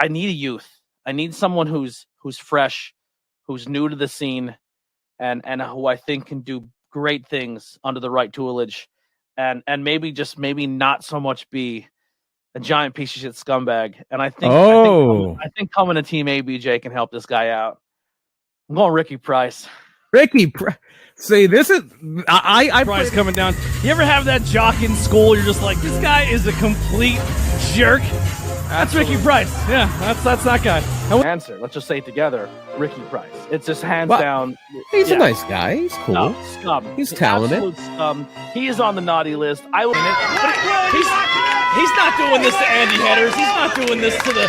I need a youth. I need someone who's fresh, who's new to the scene, and who I think can do great things under the right tutelage, and maybe not so much be a giant piece of shit scumbag. And I think I think coming to Team ABJ can help this guy out. I'm going Ricky Pryce. See, this is I Pryce coming down. You ever have that jock in school? You're just like, this guy is a complete jerk. That's Ricky Pryce. Yeah, that's that guy. Answer. Let's just say it together. Ricky Pryce. It's just hands down. He's a nice guy. He's cool. No, scum. He's talented. He is on the naughty list. He's not doing this to Andy Headers. He's not doing this to the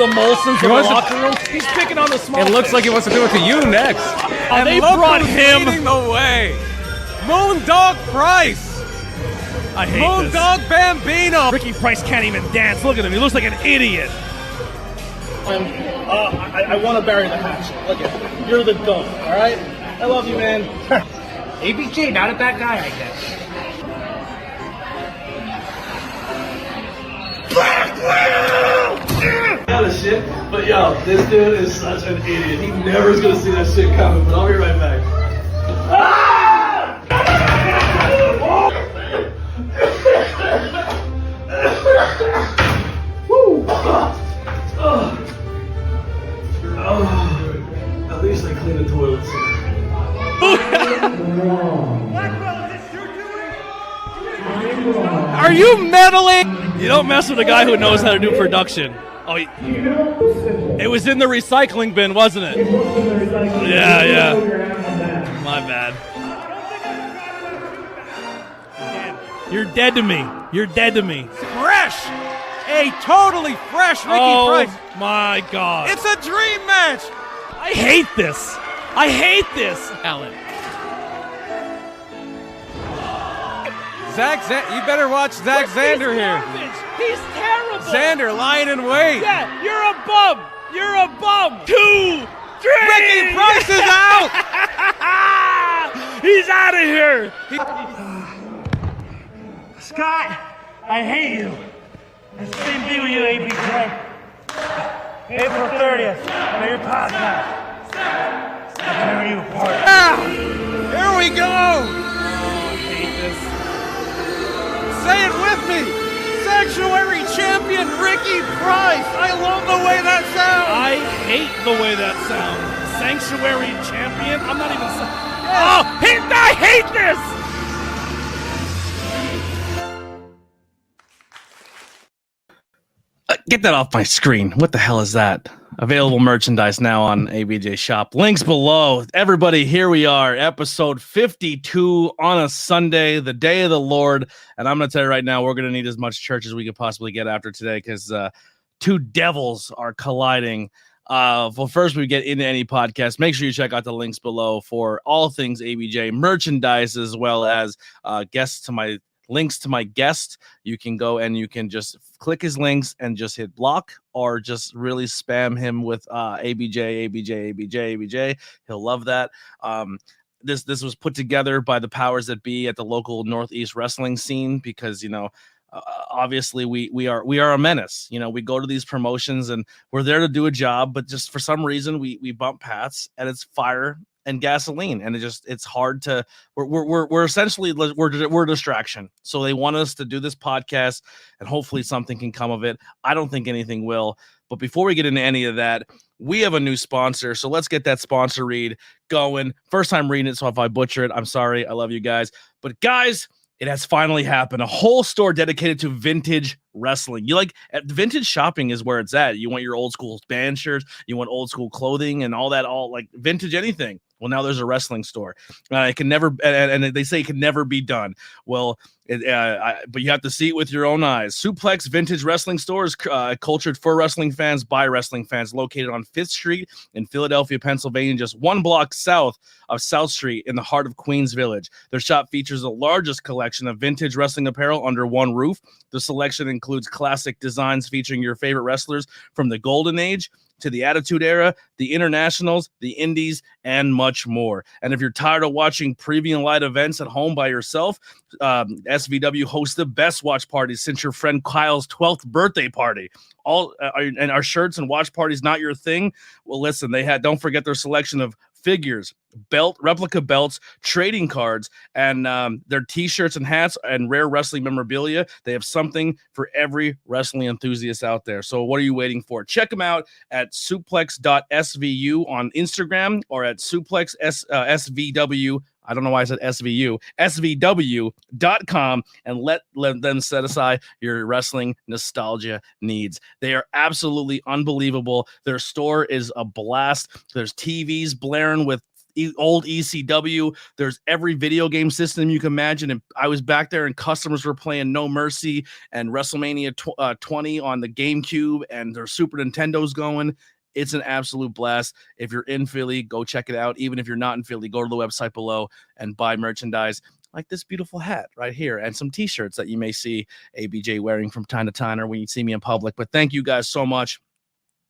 Molsons in the locker room. He's picking on the small. It looks like he wants to do it to you next. And they brought him leading the way. Moondog Pryce. I hate Moondog Bambino. Ricky Pryce can't even dance. Look at him. He looks like an idiot. I want to bury the hatchet. Look at him. You're the goat, all right? I love you, man. ABJ, not a bad guy, I guess. Blackwell! Got a shit, but yo, this dude is such an idiot. He never is gonna see that shit coming, but I'll be right back. At least I clean the toilets. Are you meddling? You don't mess with a guy who knows how to do production. Oh, it was in the recycling bin, wasn't it? Yeah. My bad. You're dead to me. You're dead to me. Fresh! A totally fresh Ricky Pryce. Oh, my God. It's a dream match! I hate this. Alan. You better watch Zach Xander here. He's terrible. Xander lying in wait. Yeah, you're a bum. 2, 3. Ricky Pryce is out. He's out of here. Scott, I hate you. It's the same thing with you, ABJ. April 30th, on your podcast. I'll tear you apart. Here we go. I hate this. Say it with me. Sanctuary champion Ricky Pryce. I love the way that sounds. I hate the way that sounds. Sanctuary champion? I'm not even... Oh, I hate this! Get that off my screen. What the hell is that? Available merchandise now on ABJ Shop. Links below. Everybody, here we are. Episode 52 on a Sunday, the day of the Lord. And I'm going to tell you right now, we're going to need as much church as we could possibly get after today because two devils are colliding. Well, first we get into any podcast. Make sure you check out the links below for all things ABJ merchandise, as well as links to my guest. You can go and you can just click his links and just hit block or just really spam him with ABJ. He'll love that. This was put together by the powers that be at the local Northeast wrestling scene because, obviously we are a menace. We go to these promotions and we're there to do a job, but just for some reason we bump paths and it's fire and gasoline, and it's hard to. We're essentially we're a distraction. So they want us to do this podcast, and hopefully something can come of it. I don't think anything will. But before we get into any of that, we have a new sponsor. So let's get that sponsor read going. First time reading it, so if I butcher it, I'm sorry. I love you guys, but guys, it has finally happened. A whole store dedicated to vintage wrestling. Vintage shopping is where it's at. You want your old school band shirts, you want old school clothing and all that, all like vintage anything. Well, now there's a wrestling store. It can never, and they say it can never be done. Well, but you have to see it with your own eyes. Suplex Vintage Wrestling Store is cultured for wrestling fans by wrestling fans, located on 5th Street in Philadelphia, Pennsylvania, just 1 block south of South Street in the heart of Queens Village. Their shop features the largest collection of vintage wrestling apparel under one roof. The selection includes classic designs featuring your favorite wrestlers from the Golden Age to the Attitude Era, the Internationals, the Indies, and much more. And if you're tired of watching premium light events at home by yourself, SVW hosts the best watch parties since your friend Kyle's 12th birthday party. And our shirts and watch parties not your thing? Well, listen, don't forget their selection of figures, replica belts, trading cards, and their t-shirts and hats and rare wrestling memorabilia. They have something for every wrestling enthusiast out there. So what are you waiting for? Check them out at suplex.svu on Instagram or at suplex svw. I don't know why I said SVU, svw.com, and let them set aside your wrestling nostalgia needs. They are absolutely unbelievable. Their store is a blast. There's TVs blaring with old ECW. There's every video game system you can imagine. And I was back there and customers were playing No Mercy and WrestleMania 20 on the GameCube, and their Super Nintendo's going. It's an absolute blast. If you're in Philly, go check it out. Even if you're not in Philly, go to the website below and buy merchandise like this beautiful hat right here and some t-shirts that you may see ABJ wearing from time to time or when you see me in public. But thank you guys so much.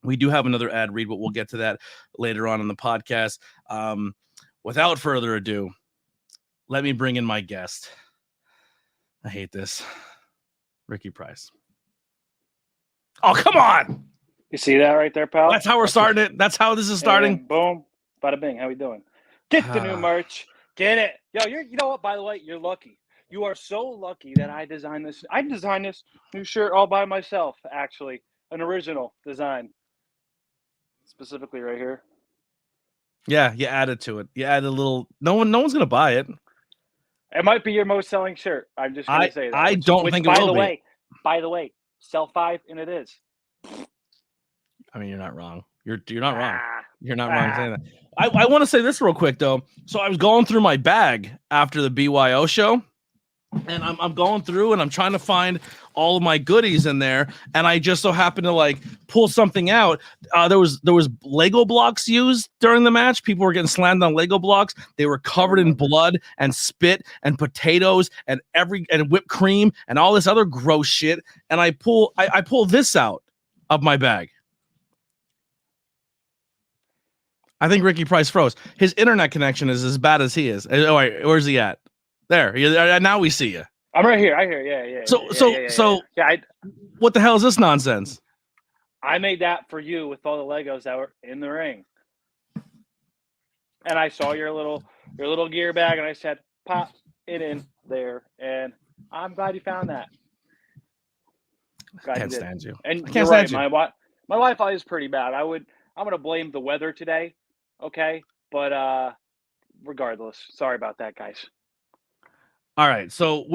We do have another ad read, but we'll get to that later on in the podcast. Without further ado, let me bring in my guest. I hate this. Ricky Pryce. Oh, come on. You see that right there, pal? That's how we're starting it. That's how this is starting. And boom, bada bing. How we doing? Get the new merch. Get it. Yo, you know what? By the way, you're lucky. You are so lucky that I designed this. I designed this new shirt all by myself, actually. An original design. Specifically right here. Yeah, you added to it. You added a little. No one's gonna buy it. It might be your most selling shirt. I'm just gonna say that. I don't think it will be. By the way, sell 5 and it is. I mean, you're not wrong. You're not wrong. You're not wrong saying that. I want to say this real quick though. So I was going through my bag after the BYO show, and I'm going through and I'm trying to find all of my goodies in there, and I just so happened to like pull something out. There was Lego blocks used during the match. People were getting slammed on Lego blocks. They were covered in blood and spit and potatoes and whipped cream and all this other gross shit. And I pull this out of my bag. I think Ricky Pryce froze. His internet connection is as bad as he is. Oh, wait, where's he at? There. Now we see you. I'm right here. I hear. Yeah. So, what the hell is this nonsense? I made that for you with all the Legos that were in the ring, and I saw your little gear bag, and I said, "Pop it in there." And I'm glad you found that. I can't stand you. And I you're can't right. My Wi-Fi is pretty bad. I'm gonna blame the weather today. Okay, but regardless, sorry about that, guys. All right, so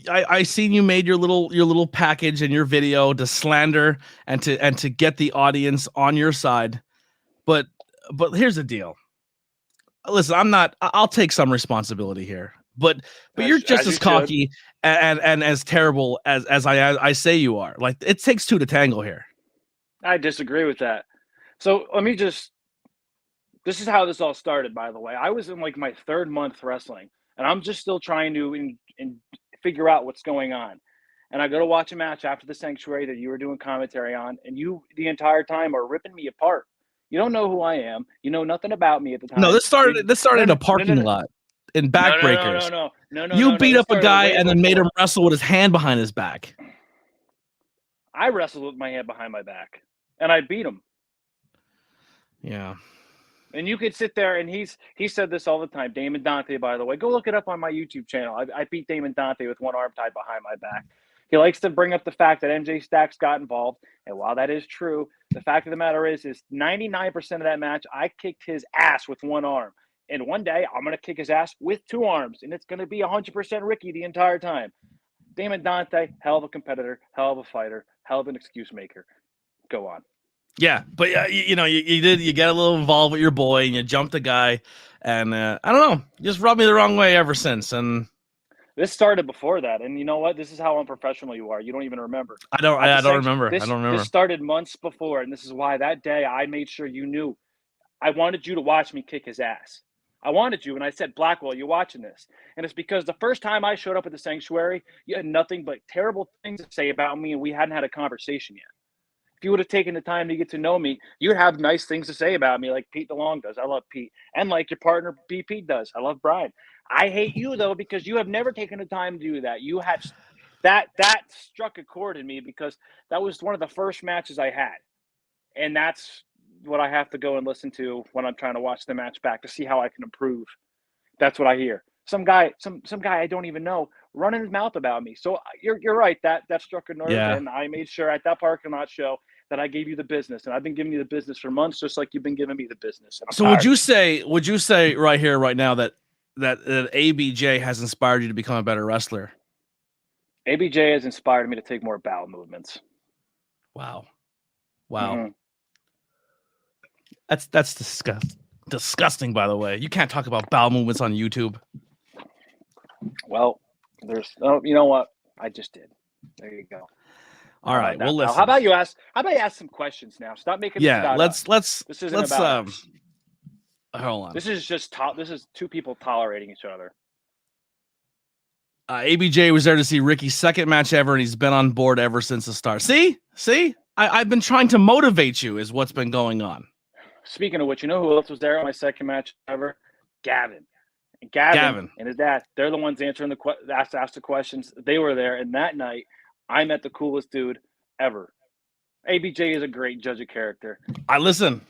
I seen you made your little package and your video to slander and to get the audience on your side, but here's the deal. Listen, I'll take some responsibility here, but you're just as cocky and as terrible as I say you are. Like, it takes two to tango here. I disagree with that. So let me this is how this all started, by the way. I was in like my 3rd month wrestling, and I'm just still trying to figure out what's going on. And I go to watch a match after the Sanctuary that you were doing commentary on, and you the entire time are ripping me apart. You don't know who I am. You know nothing about me at the time. No, this started in a parking lot in backbreakers. No. You beat up a guy and then made him wrestle with his hand behind his back. I wrestled with my hand behind my back, and I beat him. Yeah. And you could sit there, and he said this all the time. Damon Dante, by the way, go look it up on my YouTube channel. I beat Damon Dante with one arm tied behind my back. He likes to bring up the fact that MJ Stacks got involved, and while that is true, the fact of the matter is 99% of that match, I kicked his ass with one arm. And one day, I'm going to kick his ass with 2 arms, and it's going to be 100% Ricky the entire time. Damon Dante, hell of a competitor, hell of a fighter, hell of an excuse maker. Go on. Yeah, but you get a little involved with your boy and you jumped the guy, and I don't know, just rubbed me the wrong way ever since. And this started before that, and you know what? This is how unprofessional you are. You don't even remember. I don't remember. This started months before, and this is why that day I made sure you knew. I wanted you to watch me kick his ass. I wanted you, and I said, Blackwell, you watching this? And it's because the first time I showed up at the Sanctuary, you had nothing but terrible things to say about me, and we hadn't had a conversation yet. If you would have taken the time to get to know me, you would have nice things to say about me, like Pete DeLong does. I love Pete, and like your partner BP does. I love Brian. I hate you though because you have never taken the time to do that. You have that struck a chord in me because that was one of the first matches I had, and that's what I have to go and listen to when I'm trying to watch the match back to see how I can improve. That's what I hear. Some guy I don't even know running his mouth about me. So you're right. That struck a nerve, Yeah. and I made sure at that parking lot show that I gave you the business, and I've been giving you the business for months, just like you've been giving me the business. So would you say right here, right now that ABJ has inspired you to become a better wrestler? ABJ has inspired me to take more bowel movements. Wow. Mm-hmm. That's disgusting, by the way. You can't talk about bowel movements on YouTube. Well, you know what? I just did. There you go. All right. Well, listen. How about you ask some questions now? Stop making this about us. This isn't about us. Hold on. This is just this is two people tolerating each other. ABJ was there to see Ricky's second match ever, and he's been on board ever since the start. See? I've been trying to motivate you is what's been going on. Speaking of which, you know who else was there on my second match ever? Gavin. And Gavin and his dad, they're the ones answering asked the questions. They were there, and that night, I met the coolest dude ever. ABJ is a great judge of character. I listen.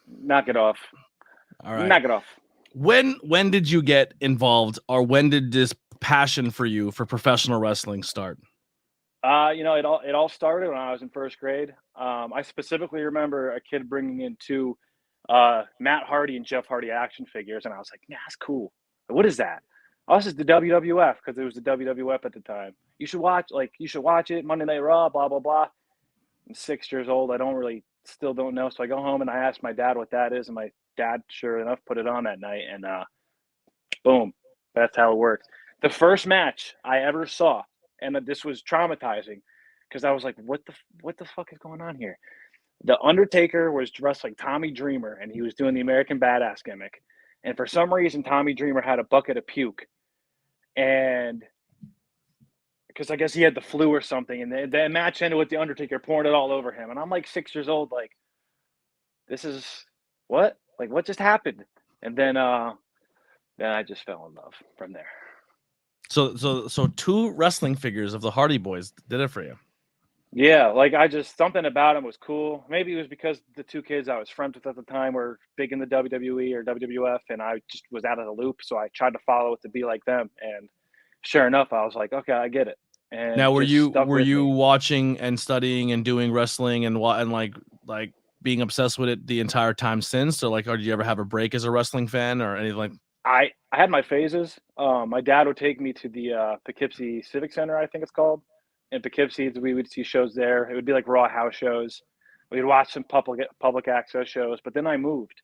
Knock it off. All right. Knock it off. When did you get involved, or when did this passion for you for professional wrestling start? It all started when I was in first grade. I specifically remember a kid bringing in two Matt Hardy and Jeff Hardy action figures, and I was like, "Yeah, that's cool. What is that?" Oh, this is the WWF because it was the WWF at the time. You should watch it. Monday Night Raw, blah blah blah. I'm 6 years old. Still don't know. So I go home and I ask my dad what that is, and my dad, sure enough, put it on that night, and boom, that's how it works. The first match I ever saw, and this was traumatizing because I was like, what the fuck is going on here? The Undertaker was dressed like Tommy Dreamer, and he was doing the American Badass gimmick. And for some reason, Tommy Dreamer had a bucket of puke. And because I guess he had the flu or something. And the match ended with the Undertaker pouring it all over him. And I'm like 6 years old, like, this is what? Like, what just happened? And then I just fell in love from there. So two wrestling figures of the Hardy Boys did it for you. Yeah, like something about him was cool. Maybe it was because the two kids I was friends with at the time were big in the WWE or WWF, and I just was out of the loop. So I tried to follow it to be like them, and sure enough, I was like, okay, I get it. And now, were you watching and studying and doing wrestling and like being obsessed with it the entire time since? Or like, or did you ever have a break as a wrestling fan or anything like? I had my phases. My dad would take me to the Poughkeepsie Civic Center, I think it's called. In Poughkeepsie, we would see shows there. It would be like Raw house shows. We'd watch some public access shows. But then I moved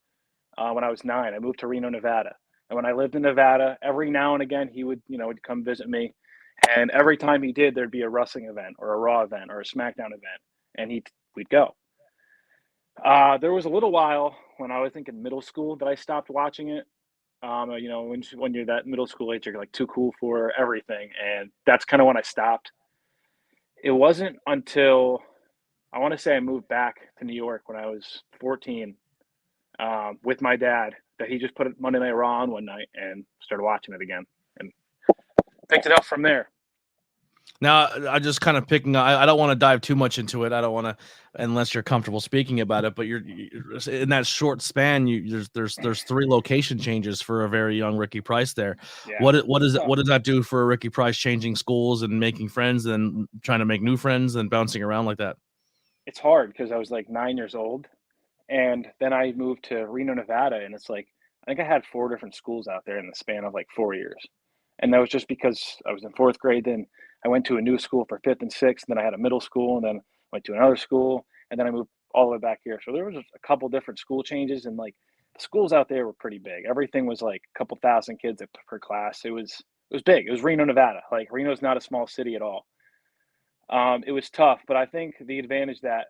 when I was 9. I moved to Reno, Nevada. And when I lived in Nevada, every now and again, he would, would come visit me. And every time he did, there'd be a wrestling event or a Raw event or a SmackDown event. And we'd go. There was a little while when I was in middle school that I stopped watching it. When you're that middle school age, you're like too cool for everything. And that's kind of when I stopped. It wasn't until I want to say I moved back to New York when I was 14 with my dad that he just put Monday Night Raw on one night and started watching it again and picked it up from there. Now, I just kind of picking. I don't want to dive too much into it. I don't want to, unless you're comfortable speaking about it. But you're in that short span. There's 3 location changes for a very young Ricky Pryce there. Yeah. What does that do for Ricky Pryce changing schools and making friends and trying to make new friends and bouncing around like that? It's hard because I was like 9 years old, and then I moved to Reno, Nevada, and it's like I think I had 4 different schools out there in the span of like 4 years, and that was just because I was in 4th grade. Then I went to a new school for 5th and 6th, and then I had a middle school, and then went to another school, and then I moved all the way back here. So there was a couple different school changes, and like the schools out there were pretty big. Everything was like a couple thousand kids per class. It was big. It was Reno, Nevada. Like Reno's not a small city at all. It was tough, but I think the advantage that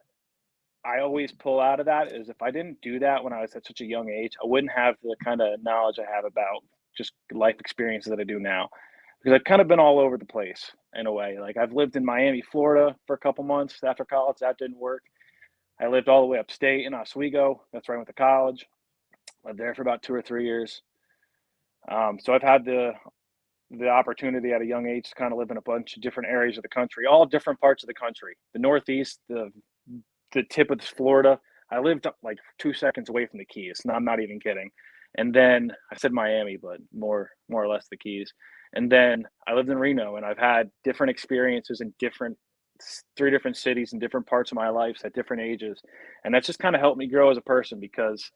I always pull out of that is if I didn't do that when I was at such a young age, I wouldn't have the kind of knowledge I have about just life experiences that I do now. Because I've kind of been all over the place in a way. Like I've lived in Miami, Florida for a couple months after college. That didn't work. I lived all the way upstate in Oswego. That's where I went to college. Lived there for about 2 or 3 years. So I've had the opportunity at a young age to kind of live in a bunch of different areas of the country, all different parts of the country. The Northeast, the tip of Florida. I lived like 2 seconds away from the Keys. No, I'm not even kidding. And then I said Miami, but more or less the Keys. And then I lived in Reno, and I've had different experiences in 3 different cities in different parts of my life at different ages. And that's just kind of helped me grow as a person, because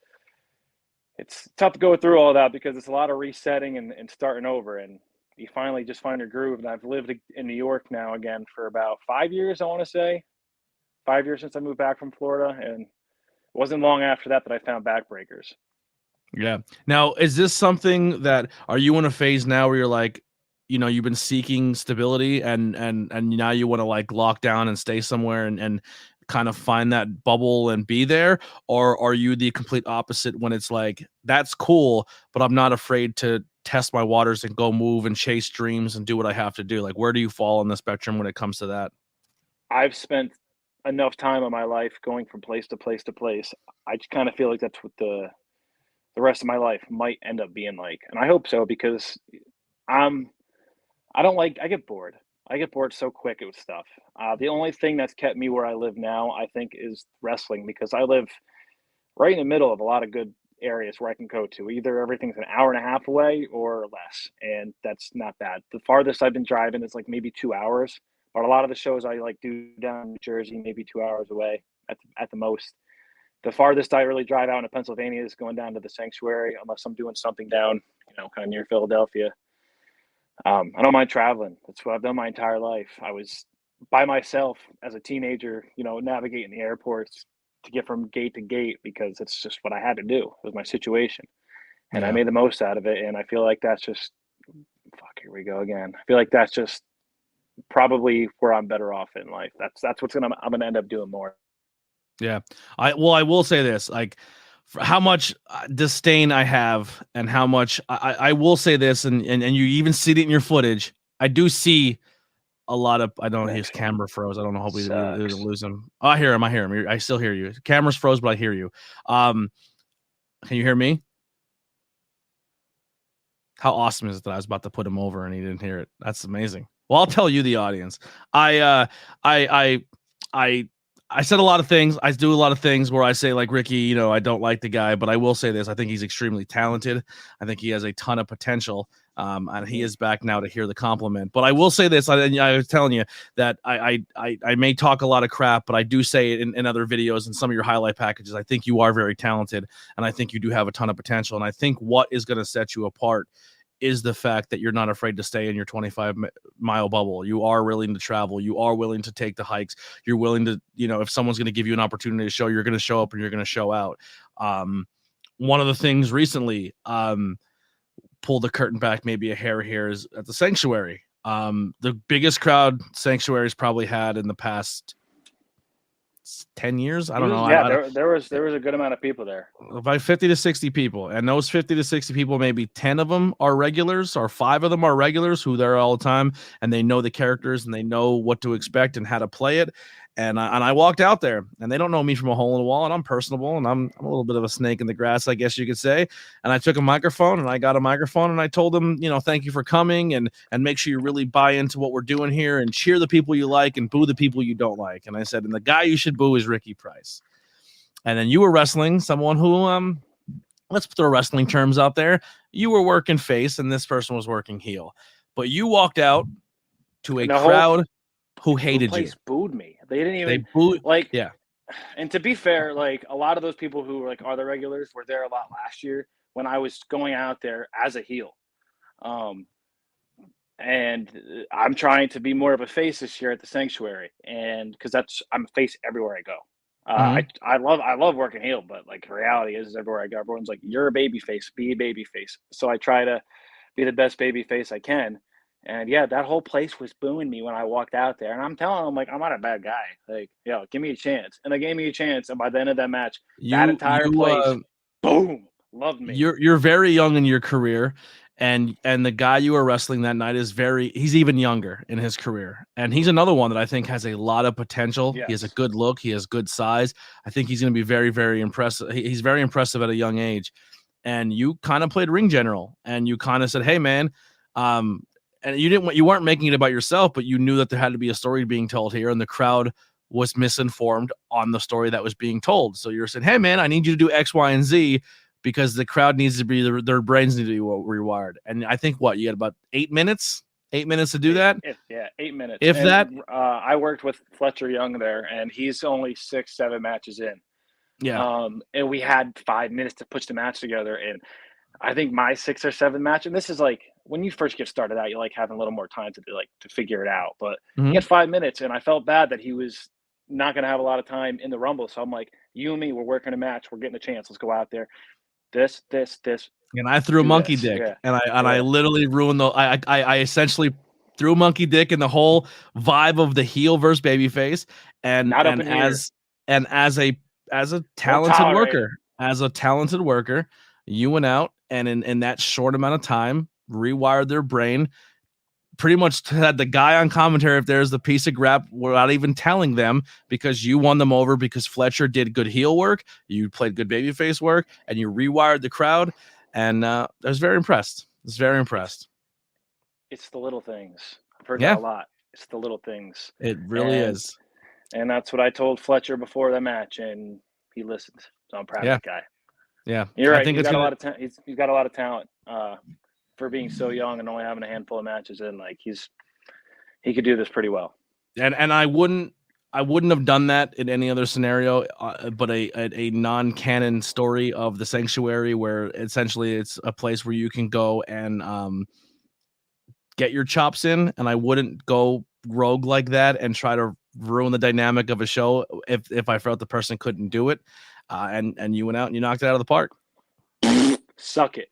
it's tough to go through all that, because it's a lot of resetting and starting over. And you finally just find your groove. And I've lived in New York now again for about 5 years, I want to say. 5 years since I moved back from Florida. And it wasn't long after that I found backbreakers. Yeah. Now, is this something that, are you in a phase now where you're like, you know, you've been seeking stability and now you want to like lock down and stay somewhere and kind of find that bubble and be there? Or are you the complete opposite when it's like, that's cool, but I'm not afraid to test my waters and go move and chase dreams and do what I have to do? Like, where do you fall on the spectrum when it comes to that? I've spent enough time in my life going from place to place to place. I just kind of feel like that's what the rest of my life might end up being like. And I hope so, because I get bored. I get bored so quick with stuff. The only thing that's kept me where I live now, I think, is wrestling, because I live right in the middle of a lot of good areas where I can go to. Either everything's an hour and a half away or less, and that's not bad. The farthest I've been driving is like maybe 2 hours, but a lot of the shows I like do down in New Jersey, maybe 2 hours away at the most. The farthest I really drive out into Pennsylvania is going down to the Sanctuary, unless I'm doing something down, kind of near Philadelphia. I don't mind traveling. That's what I've done my entire life. I was by myself as a teenager, navigating the airports to get from gate to gate, because it's just what I had to do. It was my situation. And I made the most out of it. And I feel like that's just, here we go again. I feel like that's just probably where I'm better off in life. That's what's I'm going to end up doing more. Yeah. I will say this, like, for how much disdain I have and how much I will say this, and you even see it in your footage. I do see a lot of, I don't know, his camera froze. I don't know. Hope we didn't lose him. Oh, I hear him. I still hear you. Camera's froze, but I hear you. Can you hear me? How awesome is it that I was about to put him over and he didn't hear it? That's amazing. Well, I'll tell you, the audience. I said a lot of things. I do a lot of things where I say, like, Ricky, I don't like the guy, but I will say this. I think he's extremely talented. I think he has a ton of potential. And he is back now to hear the compliment. But I will say this. I was telling you that I may talk a lot of crap, but I do say it in other videos and some of your highlight packages. I think you are very talented, and I think you do have a ton of potential. And I think what is going to set you apart is the fact that you're not afraid to stay in your 25-mile bubble. You are willing to travel. You are willing to take the hikes. You're willing to, if someone's going to give you an opportunity to show, you're going to show up and you're going to show out. One of the things recently, pull the curtain back maybe a hair here, is at the Sanctuary. The biggest crowd Sanctuary's probably had in the past 10 years. I don't know. Yeah, there was a good amount of people there. About 50 to 60 people. And those 50 to 60 people, maybe 10 of them are regulars, or 5 of them are regulars who they're all the time, and they know the characters and they know what to expect and how to play it. And I walked out there, and they don't know me from a hole in the wall, and I'm personable, and I'm a little bit of a snake in the grass, I guess you could say. And I took a microphone, and I got a microphone, and I told them, thank you for coming, and make sure you really buy into what we're doing here, and cheer the people you like and boo the people you don't like. And I said, and the guy you should boo is Ricky Pryce. And then you were wrestling someone who, let's throw wrestling terms out there. You were working face, and this person was working heel. But you walked out to a crowd who hated you. Booed me. They didn't even booed. Yeah. And to be fair, like, a lot of those people who are the regulars were there a lot last year when I was going out there as a heel. And I'm trying to be more of a face this year at the Sanctuary, and because I'm a face everywhere I go. I love working heel, but like, the reality is everywhere I go, everyone's like, you're a baby face, be a baby face. So I try to be the best baby face I can. And yeah, that whole place was booing me when I walked out there. And I'm telling them, like, I'm not a bad guy. Like, give me a chance. And they gave me a chance. And by the end of that match, that entire place, boom, loved me. You're very young in your career. And the guy you were wrestling that night he's even younger in his career. And he's another one that I think has a lot of potential. Yes. He has a good look. He has good size. I think he's going to be very, very impressive. He's very impressive at a young age. And you kind of played ring general, and you kind of said, hey, man, and you weren't making it about yourself, but you knew that there had to be a story being told here, and the crowd was misinformed on the story that was being told. So you're saying, hey, man, I need you to do X, Y, and Z, because the crowd needs to be, their brains need to be rewired. And I think you had about 8 minutes to do that. 8 minutes. If and, that, I worked with Fletcher Young there, and he's only 6-7 matches in. yeah. And we had 5 minutes to push the match together. And I think my 6 or 7 match, and this is like when you first get started out, you like having a little more time to figure it out. But he had 5 minutes, and I felt bad that he was not going to have a lot of time in the Rumble. So I'm like, you and me, we're working a match. We're getting a chance. Let's go out there. This. And I threw a monkey dick, I literally ruined I essentially threw a monkey dick in the whole vibe of the heel versus babyface, and as a talented worker, you went out and in that short amount of time rewired their brain. Pretty much had the guy on commentary if there's the piece of crap without even telling them, because you won them over because Fletcher did good heel work, you played good babyface work, and you rewired the crowd. And I was very impressed. It's the little things. I've heard that a lot. It's the little things. It really is. And that's what I told Fletcher before the match, and he listened. So I'm proud of that guy. Yeah, you're right. He's got a lot of talent. He's got a lot of talent for being so young and only having a handful of matches in. Like he could do this pretty well. And I wouldn't have done that in any other scenario, but a non-canon story of the Sanctuary, where essentially it's a place where you can go and get your chops in, and I wouldn't go rogue like that and try to ruin the dynamic of a show if I felt the person couldn't do it. And you went out and you knocked it out of the park. Suck it.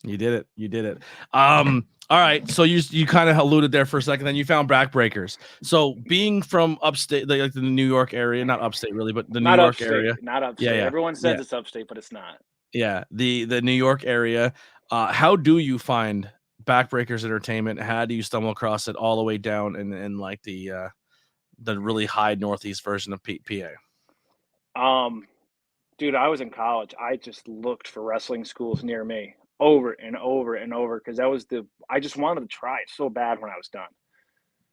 You did it. All right. So you kind of alluded there for a second, then you found backbreakers. So being from upstate, like the New York area, not upstate really, but the New York area. Not upstate. Yeah. Everyone says it's upstate, but it's not. Yeah. The New York area. How do you find Backbreakers Entertainment? How do you stumble across it all the way down in like the really high Northeast version of PA? Dude, I was in college. I just looked for wrestling schools near me over and over and over, because I just wanted to try it so bad when I was done.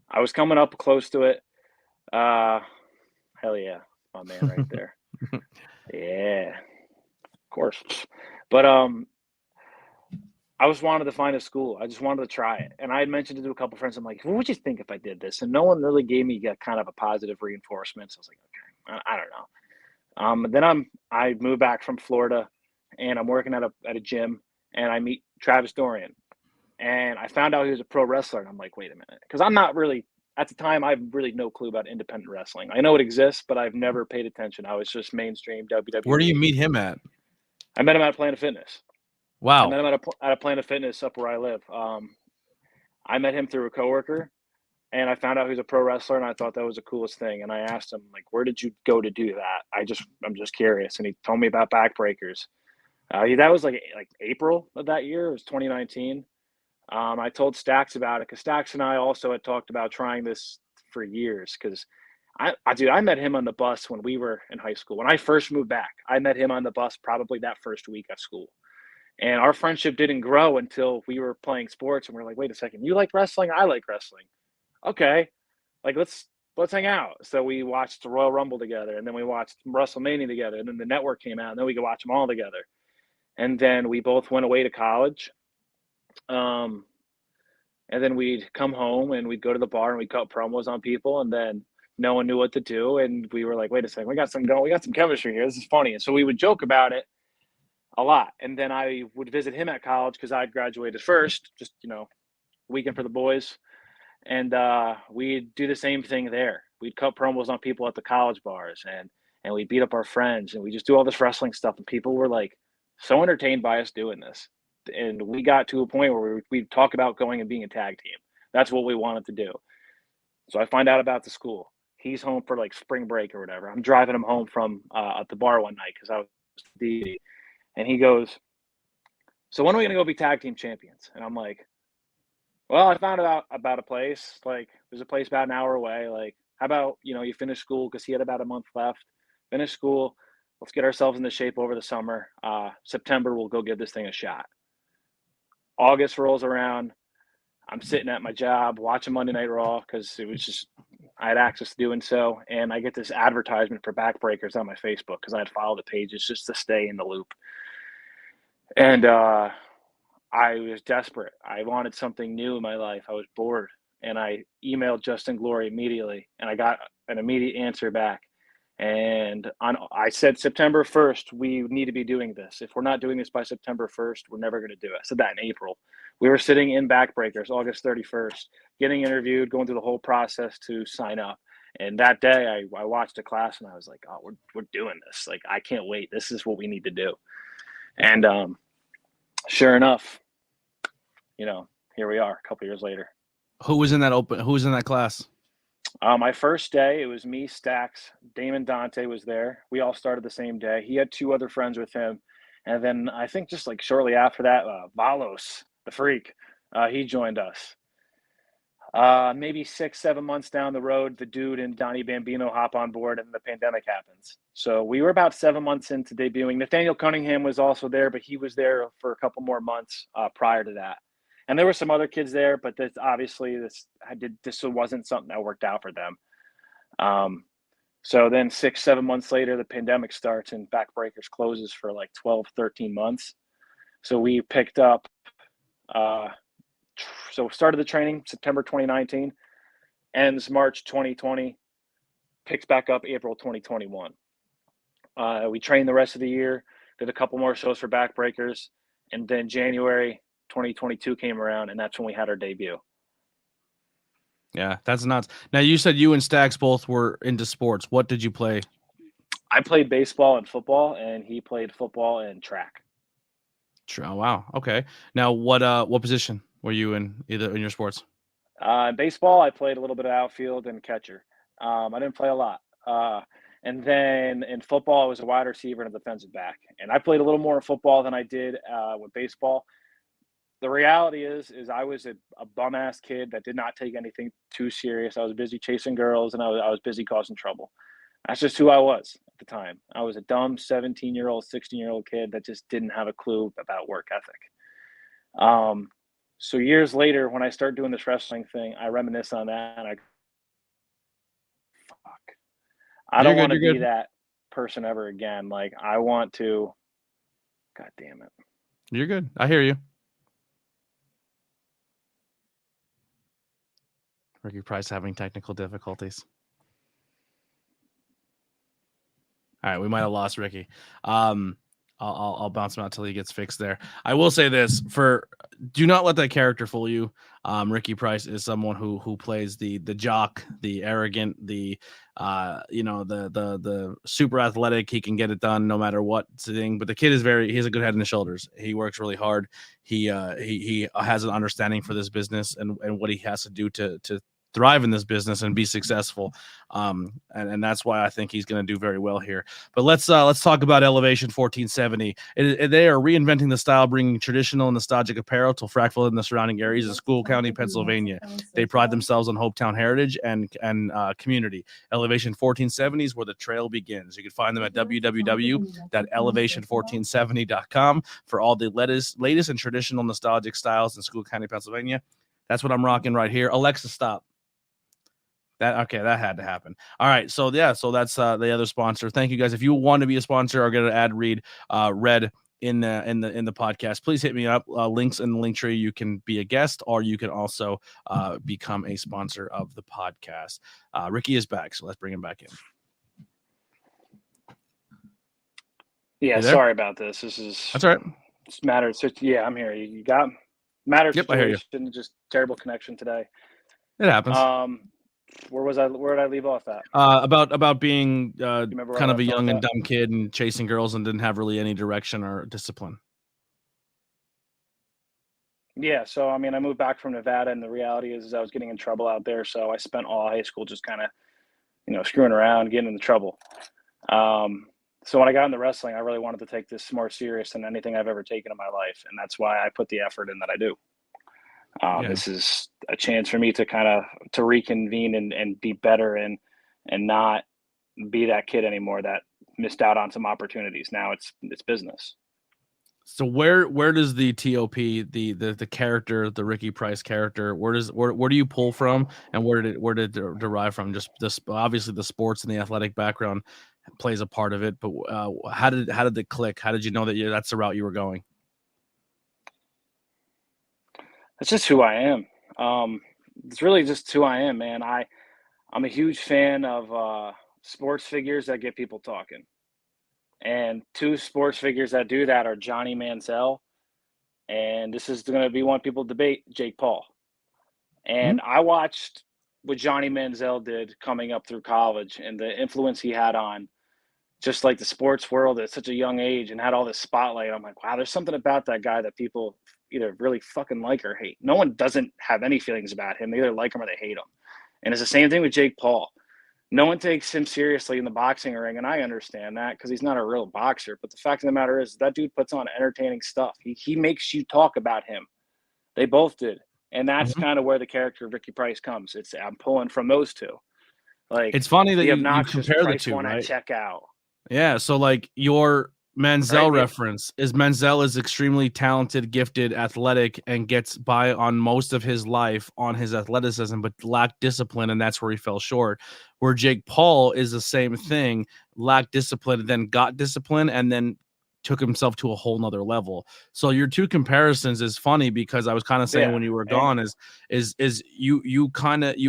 I was coming up close to it. Hell yeah, my man right there. Yeah, of course. But I just wanted to find a school. I just wanted to try it. And I had mentioned it to a couple friends. I'm like, what would you think if I did this? And no one really gave me kind of a positive reinforcement. So I was like, okay, I don't know. Then I moved back from Florida, and I'm working at a gym, and I meet Travis Dorian, and I found out he was a pro wrestler. And I'm like, wait a minute, because I'm not really, at the time, I have really no clue about independent wrestling. I know it exists, but I've never paid attention. I was just mainstream WWE. Where do you meet him at? I met him at Planet Fitness. Wow. I met him at a Planet Fitness up where I live. I met him through a coworker, and I found out he was a pro wrestler, and I thought that was the coolest thing. And I asked him, like, where did you go to do that? I'm just curious. And he told me about Backbreakers. That was like April of that year. It was 2019. I told Stax about it, because Stax and I also had talked about trying this for years. Because I met him on the bus when we were in high school. When I first moved back, I met him on the bus probably that first week of school. And our friendship didn't grow until we were playing sports, and we're like, wait a second, you like wrestling? I like wrestling. Okay, like let's hang out. So we watched the Royal Rumble together, and then we watched WrestleMania together, and then the network came out, and then we could watch them all together. And then we both went away to college. And then we'd come home, and we'd go to the bar, and we'd cut promos on people, and then no one knew what to do. And we were like, wait a second, we got some chemistry here. This is funny. And so we would joke about it a lot. And then I would visit him at college, because I'd graduated first, just, weekend for the boys. And we'd do the same thing there. We'd cut promos on people at the college bars, and we'd beat up our friends, and we just do all this wrestling stuff. And people were like so entertained by us doing this. And we got to a point where we'd talk about going and being a tag team. That's what we wanted to do. So I find out about the school. He's home for like spring break or whatever. I'm driving him home from at the bar one night, because I was the, and he goes, So when are we going to go be tag team champions? And I'm like, well, I found out about a place. Like, there's a place about an hour away. Like, how about, you finish school, because he had about a month left. Finish school. Let's get ourselves into shape over the summer. September, we'll go give this thing a shot. August rolls around. I'm sitting at my job watching Monday Night Raw because it was just I had access to doing so. And I get this advertisement for backbreakers on my Facebook because I had followed the pages just to stay in the loop. And I was desperate. I wanted something new in my life. I was bored. And I emailed Justin Glory immediately. And I got an immediate answer back. And I said, September 1st, we need to be doing this. If we're not doing this by September 1st, we're never going to do it. I said that in April. We were sitting in Backbreakers, August 31st, getting interviewed, going through the whole process to sign up. And that day I watched a class and I was like, oh, we're doing this. Like, I can't wait. This is what we need to do. And sure enough, here we are a couple years later. Who was in that class? My first day, it was me, Stax, Damon Dante was there. We all started the same day. He had 2 other friends with him. And then I think just like shortly after that, Valos, the Freak, he joined us. Maybe 6-7 months down the road, the Dude and Donnie Bambino hop on board and the pandemic happens. So we were about 7 months into debuting. Nathaniel Cunningham was also there, but he was there for a couple more months prior to that. And there were some other kids there, but this wasn't something that worked out for them. So then 6-7 months later, the pandemic starts and Backbreakers closes for like 12-13 months. So we picked up, started the training September 2019, ends March 2020, picks back up April 2021. We trained the rest of the year, did a couple more shows for Backbreakers, and then January 2022 came around, and that's when we had our debut. Yeah, that's nuts. Now, you said you and Stax both were into sports. What did you play? I played baseball and football, and he played football and track. Oh, wow. Okay. Now, what position were you in in your sports? In baseball, I played a little bit of outfield and catcher. I didn't play a lot. And then in football, I was a wide receiver and a defensive back. And I played a little more in football than I did with baseball. The reality is I was a bum-ass kid that did not take anything too serious. I was busy chasing girls, and I was busy causing trouble. That's just who I was at the time. I was a dumb 17-year-old, 16-year-old kid that just didn't have a clue about work ethic. So years later, when I start doing this wrestling thing, I reminisce on that, and I don't want to be that person ever again. Like, I want to – God damn it. You're good. I hear you. Ricky Pryce having technical difficulties. All right, we might have lost Ricky. I'll bounce him out till he gets fixed there. I will say this: do not let that character fool you. Ricky Pryce is someone who plays the jock, the arrogant, the super athletic. He can get it done no matter what thing. But the kid he has a good head and shoulders. He works really hard. He has an understanding for this business and what he has to do to thrive in this business and be successful. And that's why I think he's going to do very well here. But let's talk about Elevation 1470. They are reinventing the style, bringing traditional and nostalgic apparel to Frackville and the surrounding areas of School County, Pennsylvania. They pride themselves on Hopetown heritage and community. Elevation 1470 is where the trail begins. You can find them at www.elevation1470.com for all the latest and traditional nostalgic styles in School County, Pennsylvania. That's what I'm rocking right here. Alexa, stop. That had to happen. All right, so that's the other sponsor. Thank you guys. If you want to be a sponsor or get an ad read in the podcast, please hit me up. Links in the link tree. You can be a guest, or you can also become a sponsor of the podcast. Ricky is back, so let's bring him back in. Yeah, sorry about this. That's all right. It's matters. Yeah, I'm here. You got matters. Yep, I hear you. Just terrible connection today. It happens. Where did I leave off at? About being kind of a young and dumb kid and chasing girls and didn't have really any direction or discipline. Yeah, so I moved back from Nevada, and the reality is I was getting in trouble out there. So I spent all high school just kind of, screwing around, getting into trouble. So when I got into wrestling, I really wanted to take this more serious than anything I've ever taken in my life, and that's why I put the effort in that I do. This is a chance for me to kind of to reconvene and be better and not be that kid anymore that missed out on some opportunities. Now it's business. So where does the TOP, the character, the Ricky Pryce character, where do you pull from, and where did it derive from? Just this, obviously the sports and the athletic background plays a part of it, but how did it click? How did you know that that's the route you were going? It's just who I am. It's really just who I am, man. I'm a huge fan of sports figures that get people talking. And two sports figures that do that are Johnny Manziel, and this is going to be one people debate, Jake Paul. And I watched what Johnny Manziel did coming up through college and the influence he had on just like the sports world at such a young age and had all this spotlight. I'm like, wow, there's something about that guy that people either really fucking like or hate. No one doesn't have any feelings about him. They either like him or they hate him. And it's the same thing with Jake Paul. No one takes him seriously in the boxing ring, and I understand that because he's not a real boxer. But the fact of the matter is that dude puts on entertaining stuff. He makes you talk about him. They both did. And that's kind of where the character of Ricky Pryce comes. I'm pulling from those two. Like, it's funny that you compare Pryce the two, one right? I check out. Yeah, so like your Manziel reference is Manziel is extremely talented, gifted, athletic, and gets by on most of his life on his athleticism, but lacked discipline, and that's where he fell short. Where Jake Paul is the same thing, lacked discipline, then got discipline, and then took himself to a whole nother level. So your two comparisons is funny because I was kind of saying when you were gone is you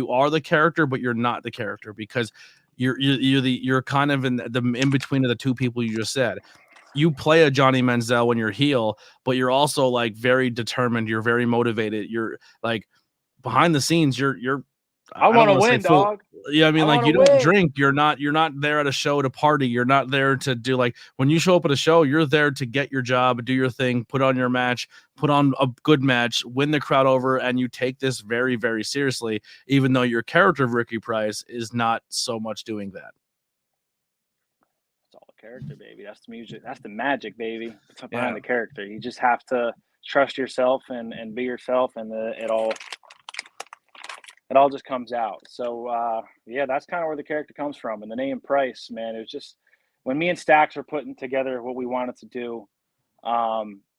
are the character, but you're not the character because you're kind of in the in between of the two people you just said. You play a Johnny Manziel when you're heel, but you're also like very determined. You're very motivated. You're like behind the scenes. You're. I want to win, dog. Yeah, I mean, like you don't drink. You're not there at a show to party. You're not there to do like when you show up at a show. You're there to get your job, do your thing, put on your match, put on a good match, win the crowd over, and you take this very, very seriously. Even though your character of Ricky Pryce is not so much doing that. Character, baby. That's the music. That's the magic, baby. It's behind the character. You just have to trust yourself and be yourself, and it all just comes out. So that's kind of where the character comes from. And the name Pryce, man, it was just when me and Stax were putting together what we wanted to do.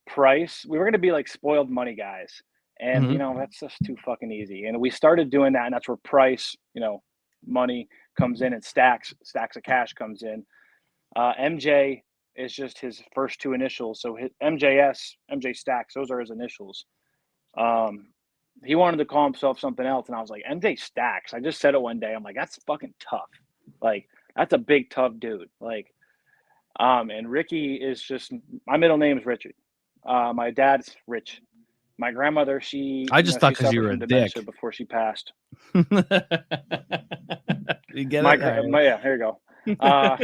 Pryce, we were going to be like spoiled money guys, and that's just too fucking easy. And we started doing that, and that's where Pryce, money comes in, and stacks of cash comes in. MJ is just his first two initials. So his MJ Stacks, those are his initials. He wanted to call himself something else. And I was like, MJ Stacks. I just said it one day. I'm like, that's fucking tough. Like, that's a big, tough dude. Like, and Ricky is just, my middle name is Richard. My dad's Rich. My grandmother, I just thought because you were a dick before she passed. You get it? Here you go. My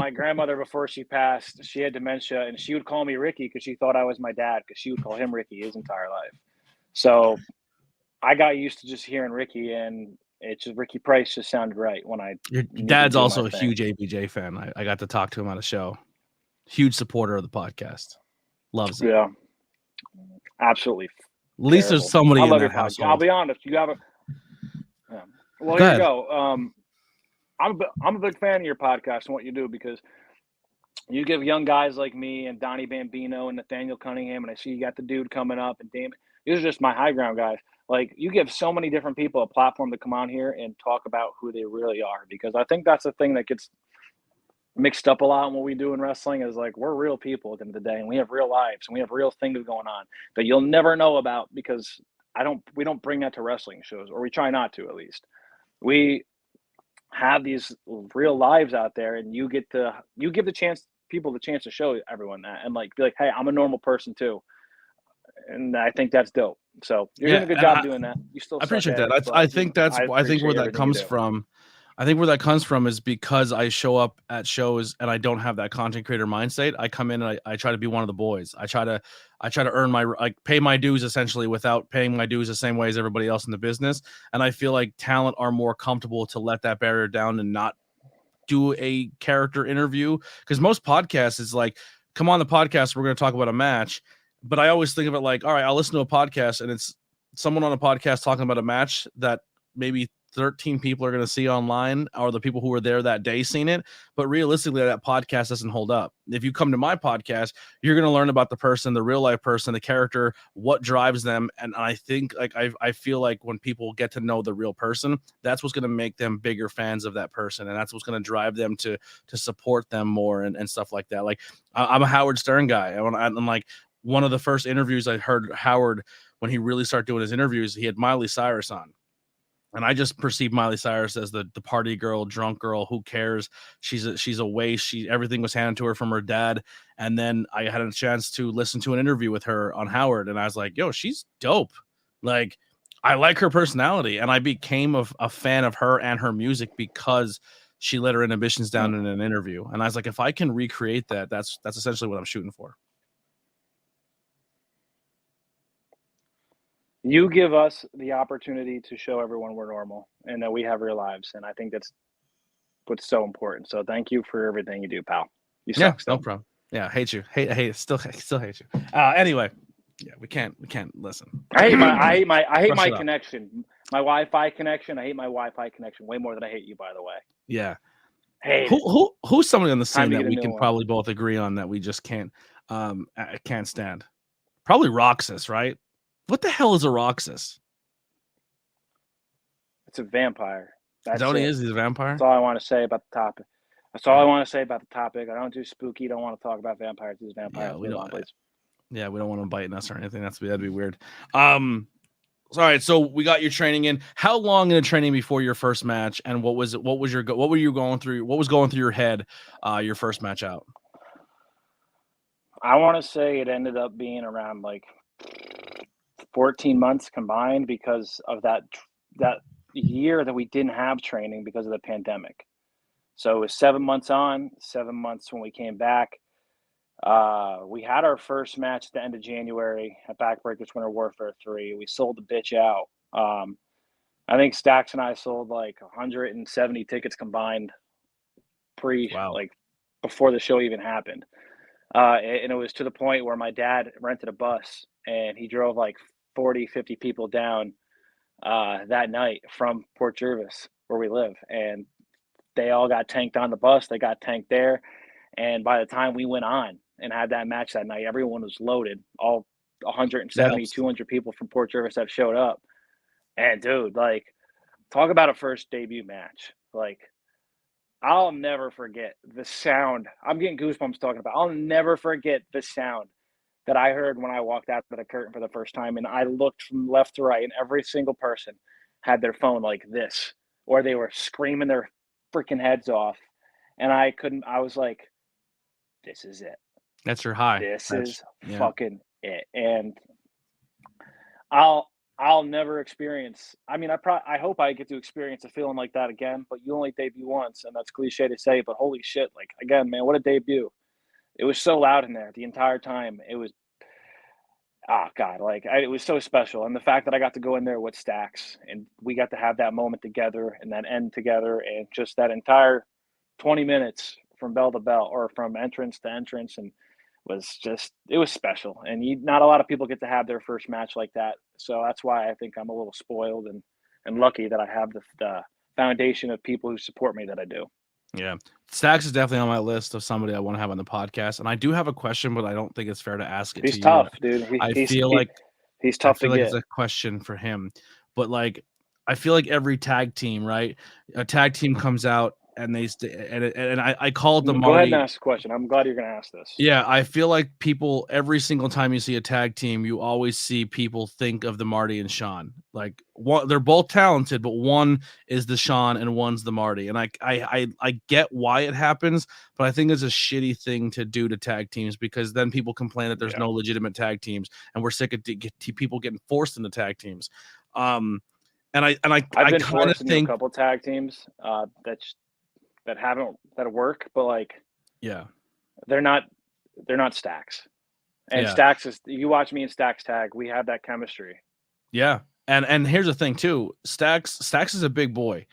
grandmother, before she passed, she had dementia, and she would call me Ricky because she thought I was my dad because she would call him Ricky his entire life. So I got used to just hearing Ricky, and it's just Ricky Pryce just sounded right when I. Your dad's also a huge ABJ fan. I got to talk to him on a show. Huge supporter of the podcast. Loves it. Yeah, absolutely. At least there's somebody in that household. I'll be honest. You have a. Well, here you go. I'm a big fan of your podcast and what you do because you give young guys like me and Donnie Bambino and Nathaniel Cunningham, and I see you got the dude coming up and Damon. These are just my high ground guys. Like, you give so many different people a platform to come on here and talk about who they really are, because I think that's the thing that gets mixed up a lot in what we do in wrestling is like, we're real people at the end of the day, and we have real lives and we have real things going on that you'll never know about because we don't bring that to wrestling shows, or we try not to, at least. We have these real lives out there, and you give people the chance to show everyone that, and like be like, hey, I'm a normal person too. And I think that's dope. So you're doing a good job doing that. You still, I appreciate that. I think where that comes from. I think where that comes from is because I show up at shows and I don't have that content creator mindset. I come in and I try to be one of the boys. I try to earn pay my dues essentially without paying my dues the same way as everybody else in the business. And I feel like talent are more comfortable to let that barrier down and not do a character interview, because most podcasts is like, come on the podcast, we're going to talk about a match. But I always think of it like, all right, I'll listen to a podcast and it's someone on a podcast talking about a match that maybe 13 people are going to see online, or the people who were there that day seen it. But realistically, that podcast doesn't hold up. If you come to my podcast, you're going to learn about the person, the real life person, the character, what drives them. And I think like, I feel like when people get to know the real person, that's what's going to make them bigger fans of that person. And that's what's going to drive them to support them more and stuff like that. Like I'm a Howard Stern guy. I'm like, one of the first interviews I heard Howard, when he really started doing his interviews, he had Miley Cyrus on. And I just perceived Miley Cyrus as the party girl, drunk girl. Who cares? She's a waste. Everything was handed to her from her dad. And then I had a chance to listen to an interview with her on Howard, and I was like, yo, she's dope. Like, I like her personality, and I became a fan of her and her music because she let her inhibitions down in an interview. And I was like, if I can recreate that, that's essentially what I'm shooting for. You give us the opportunity to show everyone we're normal and that we have real lives. And I think that's what's so important. So thank you for everything you do, pal. You suck. No problem. Yeah. Hate you. Still hate you. Anyway. Yeah. We can't listen. I hate my connection, my Wi-Fi connection. I hate my Wi-Fi connection way more than I hate you, by the way. Yeah. Hey, who's somebody on the scene that we can probably both agree on that we just can't stand? Probably Roxas, right? What the hell is a Roxas? It's a vampire. Is that what he is? He's a vampire? That's all I want to say about the topic. I don't do spooky. Don't want to talk about vampires. These vampires. Yeah, we don't want them biting us or anything. That'd be weird. All right, so we got your training in. How long in a training before your first match, and what was you going through? What was going through your head your first match out? I want to say it ended up being around like 14 months combined, because of that year that we didn't have training because of the pandemic. So it was 7 months on, 7 months when we came back. We had our first match at the end of January at Backbreakers Winter Warfare 3. We sold the bitch out. I think Stax and I sold like 170 tickets combined like before the show even happened. And it was to the point where my dad rented a bus and he drove like 40, 50 people down that night from Port Jervis, where we live. And they all got tanked on the bus. They got tanked there. And by the time we went on and had that match that night, everyone was loaded. All 170, 200 people from Port Jervis have showed up. And dude, like, talk about a first debut match. Like, I'll never forget the sound. I'm getting goosebumps talking about it. I'll never forget the sound that I heard when I walked out to the curtain for the first time. And I looked from left to right, and every single person had their phone like this, or they were screaming their freaking heads off. And I was like, this is it. That's your high. This is fucking it. And I'll never experience. I mean, I hope I get to experience a feeling like that again, but you only debut once, and that's cliche to say, but holy shit. Like, again, man, what a debut. It was so loud in there the entire time. It was, it was so special. And the fact that I got to go in there with Stax and we got to have that moment together and that end together, and just that entire 20 minutes from bell to bell, or from entrance to entrance, and it was special. And not a lot of people get to have their first match like that. So that's why I think I'm a little spoiled and lucky that I have the foundation of people who support me that I do. Yeah. Stax is definitely on my list of somebody I want to have on the podcast. And I do have a question, but I don't think it's fair to ask it. He's tough, dude. I feel like he's tough to get. It's a question for him. But like, I feel like every tag team, right? A tag team comes out and I called the Marty. Go ahead and ask the question. I'm glad you're going to ask this. Yeah, I feel like people, every single time you see a tag team, you always see people think of the Marty and Sean. Like, they're both talented, but one is the Sean and one's the Marty. And I get why it happens, but I think it's a shitty thing to do to tag teams, because then people complain that there's no legitimate tag teams, and we're sick of people getting forced into tag teams. I've been forced into a couple tag teams that work, but like, they're not Stax. And Stax is, you watch me and Stax tag, we have that chemistry. Yeah. And here's the thing too. Stax is a big boy,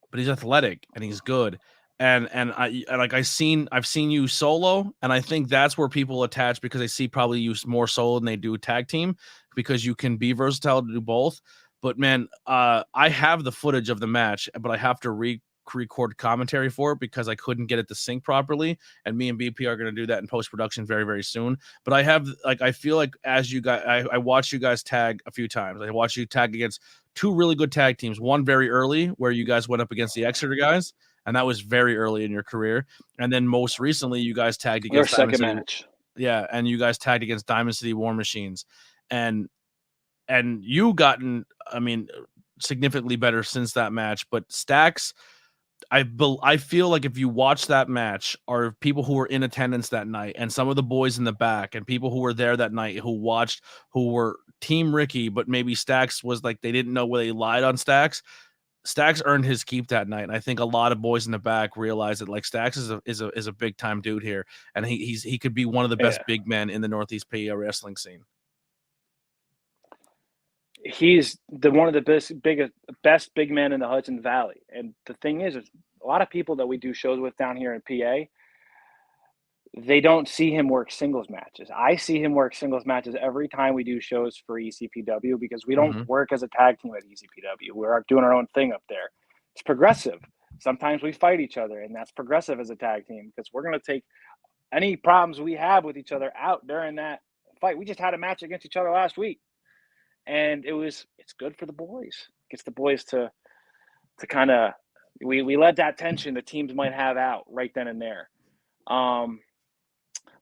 but he's athletic and he's good. I've seen you solo, and I think that's where people attach because they see probably you more solo than they do tag team because you can be versatile to do both. But man, I have the footage of the match, but I have to record commentary for it because I couldn't get it to sync properly. And me and BP are going to do that in post production very, very soon. But I feel like as you guys, I watched you guys tag a few times. I watched you tag against two really good tag teams. One very early where you guys went up against the Exeter guys, and that was very early in your career. And then most recently, you guys tagged against their second match. Yeah, and you guys tagged against Diamond City War Machines, and you gotten, I mean, significantly better since that match. But Stacks, I feel like if you watch that match, are people who were in attendance that night, and some of the boys in the back, and people who were there that night who watched, who were Team Ricky, but maybe Stacks was like they didn't know where they lied on Stacks. Stacks earned his keep that night, and I think a lot of boys in the back realized that like Stacks is a big time dude here, and he could be one of the best big men in the Northeast PA wrestling scene. He's one of the best big men in the Hudson Valley. And the thing is a lot of people that we do shows with down here in PA, they don't see him work singles matches. I see him work singles matches every time we do shows for ECPW because we don't work as a tag team at ECPW. We're doing our own thing up there. It's progressive. Sometimes we fight each other, and that's progressive as a tag team because we're going to take any problems we have with each other out during that fight. We just had a match against each other last week. And it's good for the boys. Gets the boys to kind of we let that tension the teams might have out right then and there.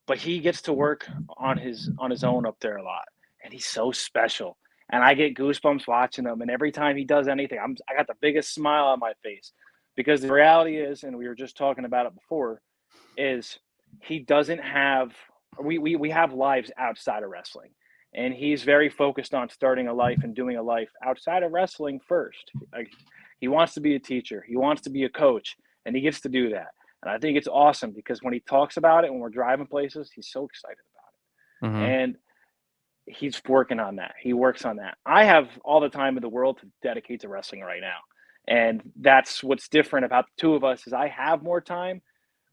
But he gets to work on his own up there a lot, and he's so special. And I get goosebumps watching him. And every time he does anything, I got the biggest smile on my face because the reality is, and we were just talking about it before, is he doesn't have. We have lives outside of wrestling. And he's very focused on starting a life and doing a life outside of wrestling first. Like, he wants to be a teacher. He wants to be a coach, and he gets to do that. And I think it's awesome because when he talks about it, when we're driving places, he's so excited about it. And he's working on that. He works on that. I have all the time in the world to dedicate to wrestling right now. And that's what's different about the two of us is I have more time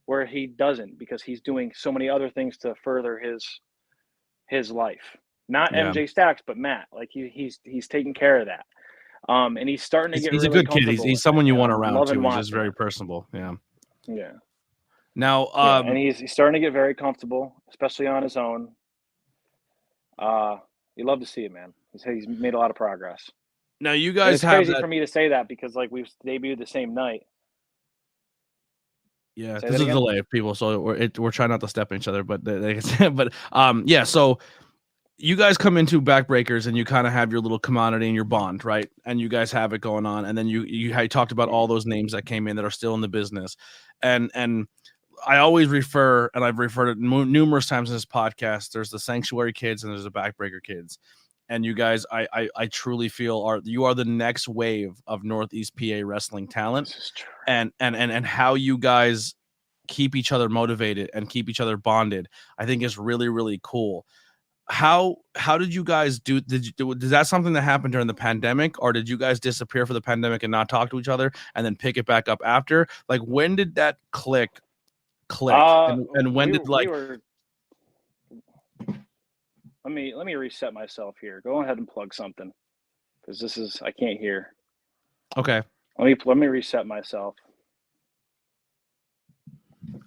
where he doesn't because he's doing so many other things to further his life. Not MJ Stacks, but Matt. Like he's taking care of that, and he's starting to get. He's really a good kid. He's someone you want around too. He's just very him. personable. Yeah. Yeah. Now, and he's starting to get very comfortable, especially on his own. You love to see it, man. He's made a lot of progress. Now you guys it's crazy for me to say that because like we've debuted the same night. Yeah, this is a delay of people, so we're trying not to step on each other, but yeah. So you guys come into Backbreakers and you kind of have your little commodity and your bond, right? And you guys have it going on. And then you talked about all those names that came in that are still in the business. And I always refer, and I've referred it numerous times in this podcast, there's the Sanctuary kids and there's the Backbreaker kids. And you guys, I truly feel you are the next wave of Northeast PA wrestling talent. And how you guys keep each other motivated and keep each other bonded, I think is really, really cool. How did you guys do? Is that something that happened during the pandemic, or did you guys disappear for the pandemic and not talk to each other and then pick it back up after? Like, when did that click? And when did like? Let me reset myself here. Go ahead and plug something because I can't hear. Okay. Let me reset myself.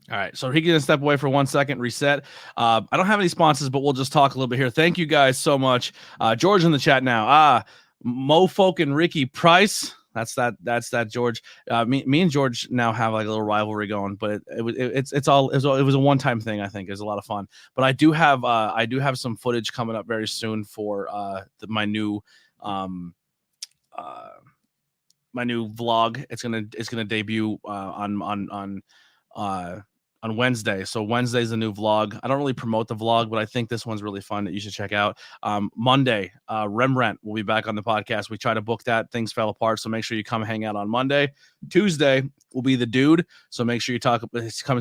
All right, so he can step away for 1 second, reset. I don't have any sponsors, but we'll just talk a little bit here. Thank you guys so much. George in the chat now. Mofolk and Ricky Pryce. That's that George. Me and George now have like a little rivalry going, but it was a one-time thing. I think it was a lot of fun. But I do have some footage coming up very soon for my new vlog. It's gonna debut on Wednesday. So Wednesday's a new vlog. I don't really promote the vlog, but I think this one's really fun that you should check out. Monday, Rembrandt will be back on the podcast. We try to book that. Things fell apart, so make sure you come hang out on Monday. Tuesday will be the Dude, so make sure you come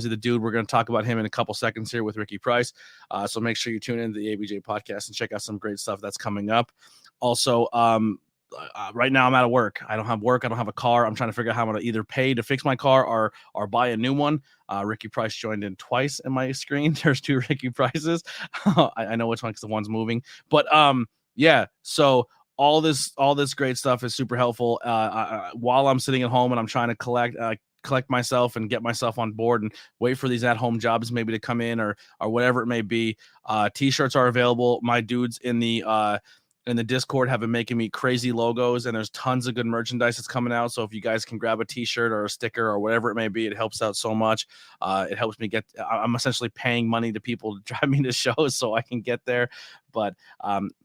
to the Dude. We're going to talk about him in a couple seconds here with Ricky Pryce. So make sure you tune in to the ABJ podcast and check out some great stuff that's coming up. Also, right now I'm out of work. I don't have work. I don't have a car. I'm trying to figure out how I'm going to either pay to fix my car or buy a new one. Ricky Pryce joined in twice in my screen. There's 2 Ricky Pryces. I know which one because the one's moving. But yeah. So all this great stuff is super helpful. While I'm sitting at home and I'm trying to collect myself and get myself on board and wait for these at-home jobs maybe to come in or whatever it may be. T-shirts are available. My dudes in the Discord have been making me crazy logos, and there's tons of good merchandise that's coming out. So if you guys can grab a t-shirt or a sticker or whatever it may be, it helps out so much. It helps me I'm essentially paying money to people to drive me to shows so I can get there. But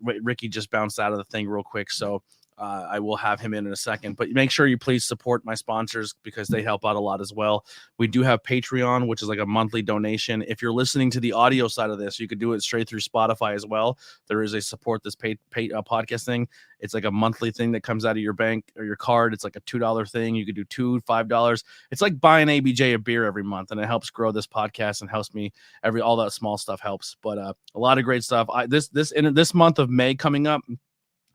Ricky just bounced out of the thing real quick. So I will have him in a second, but make sure you please support my sponsors because they help out a lot as well. We do have Patreon, which is like a monthly donation. If you're listening to the audio side of this, you could do it straight through Spotify as well. There is a support this podcast thing. It's like a monthly thing that comes out of your bank or your card. It's like a $2 thing. You could do $2, $5. It's like buying ABJ a beer every month, and it helps grow this podcast and helps me all that small stuff helps. But a lot of great stuff. This month of May coming up,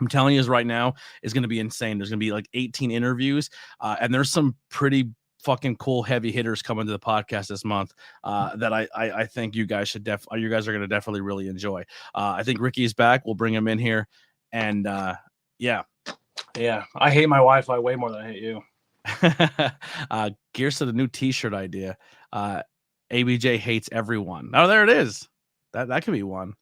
I'm telling you right now, is going to be insane. There's going to be like 18 interviews, and there's some pretty fucking cool heavy hitters coming to the podcast this month that I think you guys are going to definitely really enjoy. I think Ricky's back. We'll bring him in here, and yeah. I hate my Wi-Fi way more than I hate you. Gears to the new T-shirt idea. ABJ hates everyone. Oh, there it is. That could be one.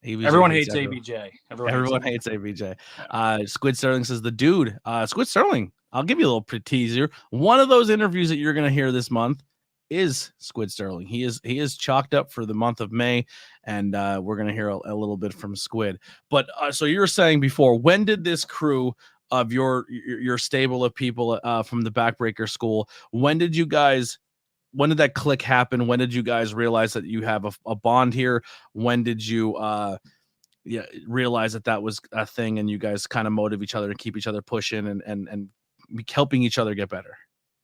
Everyone hates ABJ. Everyone hates ABJ. Squid Sterling says the dude. Squid Sterling, I'll give you a little teaser. One of those interviews that you're going to hear this month is Squid Sterling. He is chalked up for the month of May, and we're going to hear a little bit from Squid. But so you were saying before, when did this crew of your stable of people from the Backbreaker School, when did that click happen? When did you guys realize that you have a bond here? When did you realize that was a thing and you guys kind of motivate each other and keep each other pushing and helping each other get better?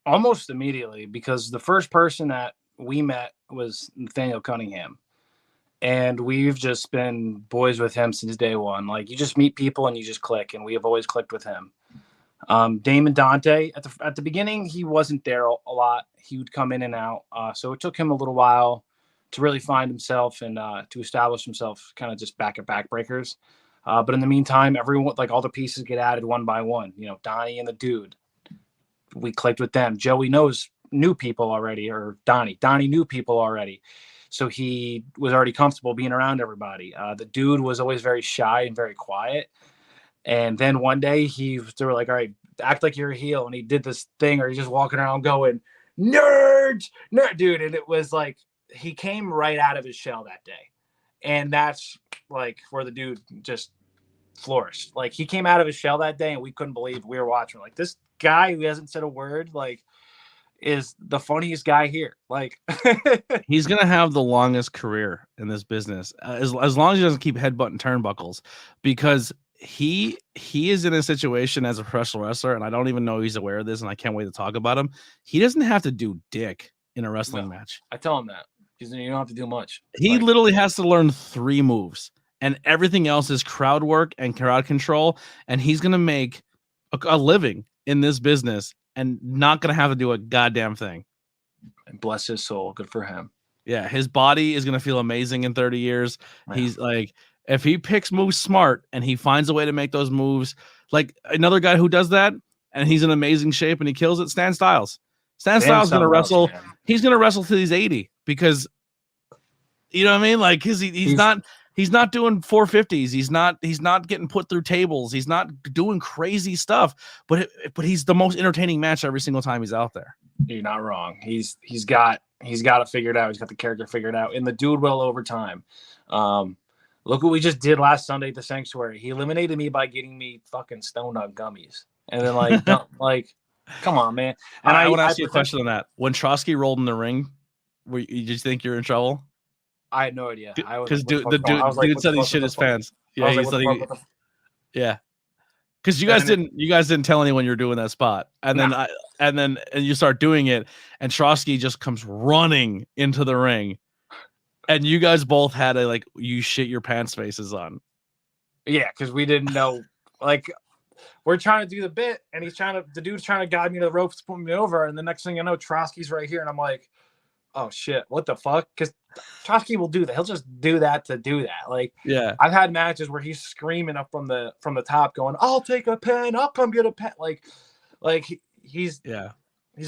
Almost immediately, because the first person that we met was Nathaniel Cunningham. And we've just been boys with him since day one. Like, you just meet people and you just click, and we have always clicked with him. Damon Dante, at the beginning, he wasn't there a lot. He would come in and out. So it took him a little while to really find himself and to establish himself kind of just back at Backbreakers. But in the meantime, everyone, like, all the pieces get added one by one. You know, Donnie and the dude, we clicked with them. Joey knew people already, or Donnie knew people already. So he was already comfortable being around everybody. The dude was always very shy and very quiet. And then one day they were like, all right, act like you're a heel. And he did this thing, or he's just walking around going, nerd, dude. And it was like, he came right out of his shell that day. And that's like where the dude just flourished. Like, he came out of his shell that day and we couldn't believe we were watching. Like, this guy who hasn't said a word, like, is the funniest guy here. Like, he's gonna have the longest career in this business as long as he doesn't keep headbutting turnbuckles, because he is in a situation as a professional wrestler, and I don't even know he's aware of this, and I can't wait to talk about him. He doesn't have to do dick in a wrestling match. I tell him that. You don't have to do much. He literally has to learn 3 moves, and everything else is crowd work and crowd control, and he's gonna make a living in this business and not going to have to do a goddamn thing. And bless his soul. Good for him. Yeah, his body is going to feel amazing in 30 years. Man. He's like, if he picks moves smart and he finds a way to make those moves, like another guy who does that and he's in amazing shape and he kills it, Stan Styles. Stan Styles is going to wrestle. He's going to wrestle till he's 80 because, you know what I mean? Like, he's not doing 450s. He's not getting put through tables. He's not doing crazy stuff, but he's the most entertaining match every single time he's out there. You're not wrong. He's got it figured out. He's got the character figured out, and the dude will over time. Look what we just did last Sunday at the Sanctuary. He eliminated me by getting me fucking Stone Nut gummies, and then like, come on, man. And I want to ask you a question on that. When Trotsky rolled in the ring, did you think you're in trouble? I had no idea. Because the dude said he shit his pants. Yeah, he said yeah. Because you guys didn't tell anyone you're doing that spot, and then you start doing it, and Trotsky just comes running into the ring, and you guys both had you shit your pants faces on. Yeah, because we didn't know. Like, we're trying to do the bit, and the dude's trying to guide me to the ropes, put me over, and the next thing you know, Trotsky's right here, and I'm like, oh shit, what the fuck? Because Trotsky will do that. He'll just do that to do that. Like, Yeah. I've had matches where he's screaming up from the top, going, "I'll take a pen. I'll come get a pen." Like he's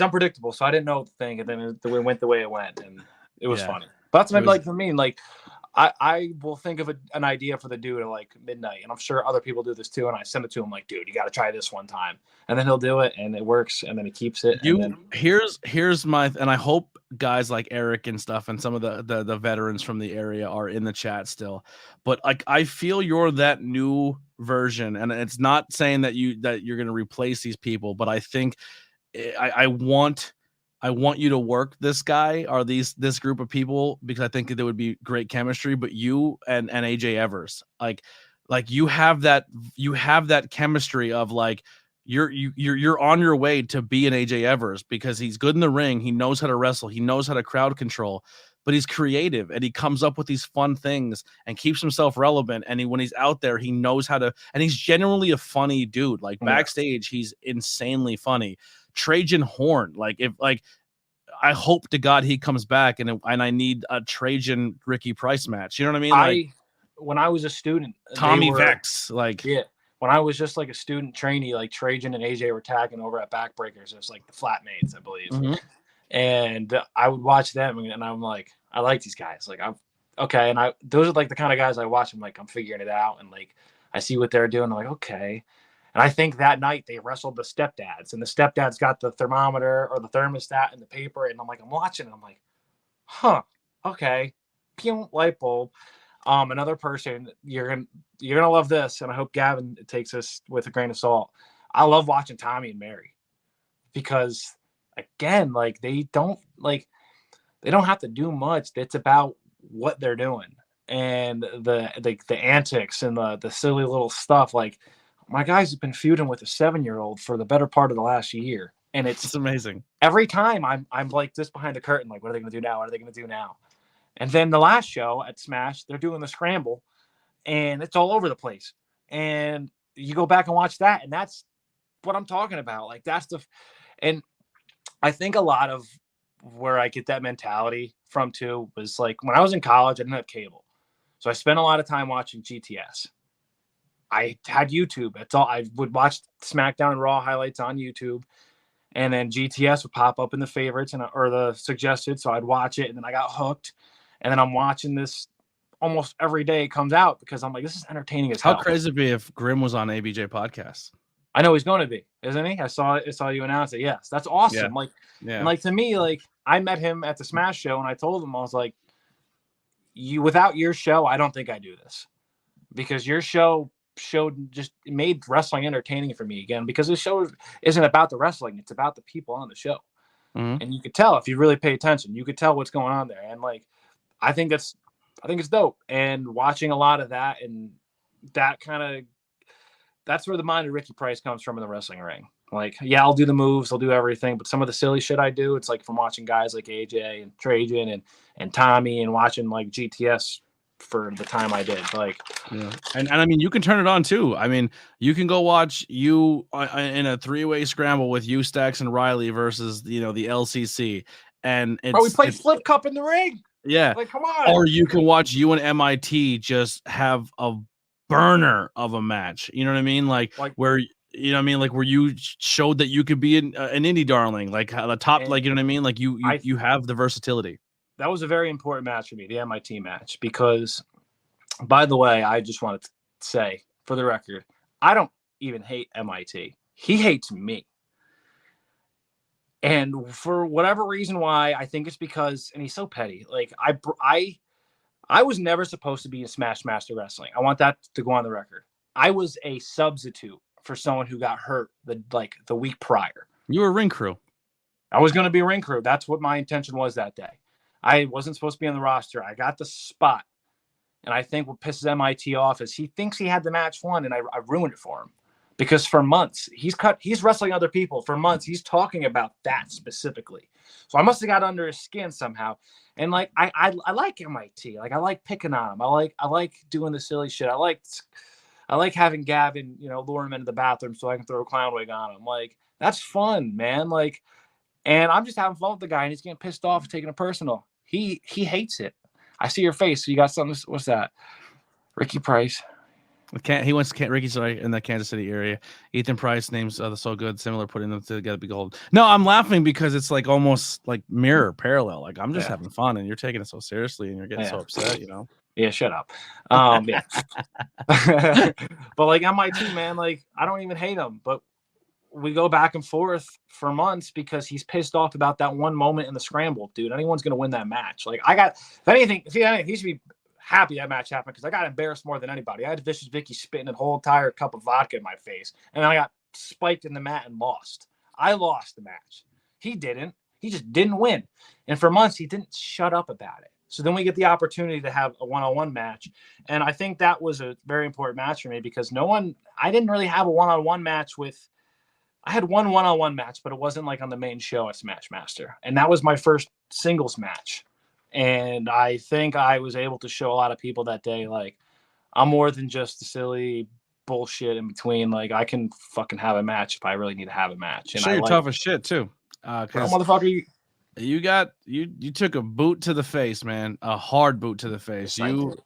unpredictable. So I didn't know the thing, and then it went the way it went, and it was funny. But that's maybe like for me, like I will think of an idea for the dude at like midnight, and I'm sure other people do this too. And I send it to him like, dude, you got to try this one time, and then he'll do it, and it works, and then he keeps it. Here's my, and I hope guys like Eric and stuff, and some of the veterans from the area are in the chat still. But like, I feel you're that new version, and it's not saying that you're going to replace these people, but I think I want you to work this guy or this group of people, because I think there would be great chemistry. But you and AJ Evers, like you have that chemistry of like you're on your way to be an AJ Evers, because he's good in the ring, he knows how to wrestle, he knows how to crowd control, but he's creative and he comes up with these fun things and keeps himself relevant. And when he's out there, he knows how to, and he's genuinely a funny dude. Like backstage, he's insanely funny. Trajan Horn, I hope to God he comes back, and I need a Trajan Ricky Pryce match. You know what I mean? When I was a student, Tommy Vex, when I was just like a student trainee, like Trajan and AJ were tagging over at Backbreakers. It was like the Flatmates, I believe. Mm-hmm. And I would watch them, and I'm like, I like these guys. Like, I'm okay. And those are like the kind of guys I watch. I'm like, I'm figuring it out, and like I see what they're doing. I'm like, okay. And I think that night they wrestled the stepdads, and the stepdads got the thermometer or the thermostat and the paper. And I'm watching, and I'm like, huh, okay. Pew, light bulb. Another person, you're gonna love this, and I hope Gavin takes this with a grain of salt. I love watching Tommy and Mary, because again, like they don't have to do much. It's about what they're doing and the antics and the silly little stuff. Like, my guys have been feuding with a 7-year-old for the better part of the last year, and it's amazing. Every time I'm like this behind the curtain, like, what are they gonna do now? What are they gonna do now? And then the last show at Smash, they're doing the scramble, and it's all over the place. And you go back and watch that, and that's what I'm talking about. Like, and I think a lot of where I get that mentality from too was like when I was in college, I didn't have cable. So I spent a lot of time watching GTS. I had YouTube. That's all. I would watch SmackDown and Raw highlights on YouTube. And then GTS would pop up in the favorites or the suggested. So I'd watch it, and then I got hooked. And then I'm watching this almost every day it comes out, because I'm like, this is entertaining as hell. How crazy it'd be if Grimm was on ABJ Podcast. I know he's going to be, isn't he? I saw you announce it. Yes, that's awesome. And like to me, like I met him at the Smash show, and I told him, I was like, without your show, I don't think I do this, because your show made wrestling entertaining for me again, because this show isn't about the wrestling, it's about the people on the show. Mm-hmm. And you could tell, if you really pay attention, you could tell what's going on there. And like, I think it's dope. And watching a lot of that, and that's where the mind of Ricky Pryce comes from in the wrestling ring. Like, yeah, I'll do the moves, I'll do everything, but some of the silly shit I do, it's like from watching guys like AJ and Trajan and Tommy, and watching like GTS for the time I did. Like, yeah. And I mean, you can turn it on too. I mean, you can go watch you in a 3-way scramble with you, Stacks, and Riley versus the LCC, and we played Flip Cup in the ring. Yeah, like, come on. Or you can watch you and MIT just have a burner of a match. You know what I mean? Like where. You know what I mean? Like where you showed that you could be an indie darling, like the top, and, like, you know what I mean? Like you have the versatility. That was a very important match for me, the MIT match, because, by the way, I just wanted to say, for the record, I don't even hate MIT. He hates me. And for whatever reason why, I think it's because, and he's so petty. Like I was never supposed to be in Smash Master Wrestling. I want that to go on the record. I was a substitute for someone who got hurt the week prior. You were ring crew. I was going to be a ring crew. That's what my intention was that day. I wasn't supposed to be on the roster. I got the spot. And I think what pisses MIT off is he thinks he had the match won, and I ruined it for him. Because for months, he's wrestling other people. For months, he's talking about that specifically. So I must have got under his skin somehow. And like I like MIT. Like, I like picking on him. I like doing the silly shit. I I like having Gavin, lure him into the bathroom so I can throw a clown wig on him. Like, that's fun, man. Like, and I'm just having fun with the guy, and he's getting pissed off, taking it personal. He hates it. I see your face. So you got something. What's that? Ricky Pryce. He wants Ricky's in the Kansas City area. Ethan Pryce names so good, similar, putting them together be gold. No, I'm laughing because it's like almost like mirror parallel. Like I'm just having fun, and you're taking it so seriously, and you're getting so upset. Yeah, shut up. Yeah. But like on my team, man, like I don't even hate him, but we go back and forth for months because he's pissed off about that one moment in the scramble, dude. Anyone's gonna win that match. Like if anything, he should be happy that match happened because I got embarrassed more than anybody. I had Vicious Vicky spitting a whole entire cup of vodka in my face, and I got spiked in the mat and lost. I lost the match. He didn't. He just didn't win. And for months, he didn't shut up about it. So then we get the opportunity to have a one-on-one match. And I think that was a very important match for me because I didn't really have a one-on-one match I had one one-on-one match, but it wasn't like on the main show at Smashmaster. And that was my first singles match. And I think I was able to show a lot of people that day, like, I'm more than just the silly bullshit in between. Like, I can fucking have a match if I really need to have a match. And you're tough as shit too. Motherfucker, you took a boot to the face, man. A hard boot to the face. You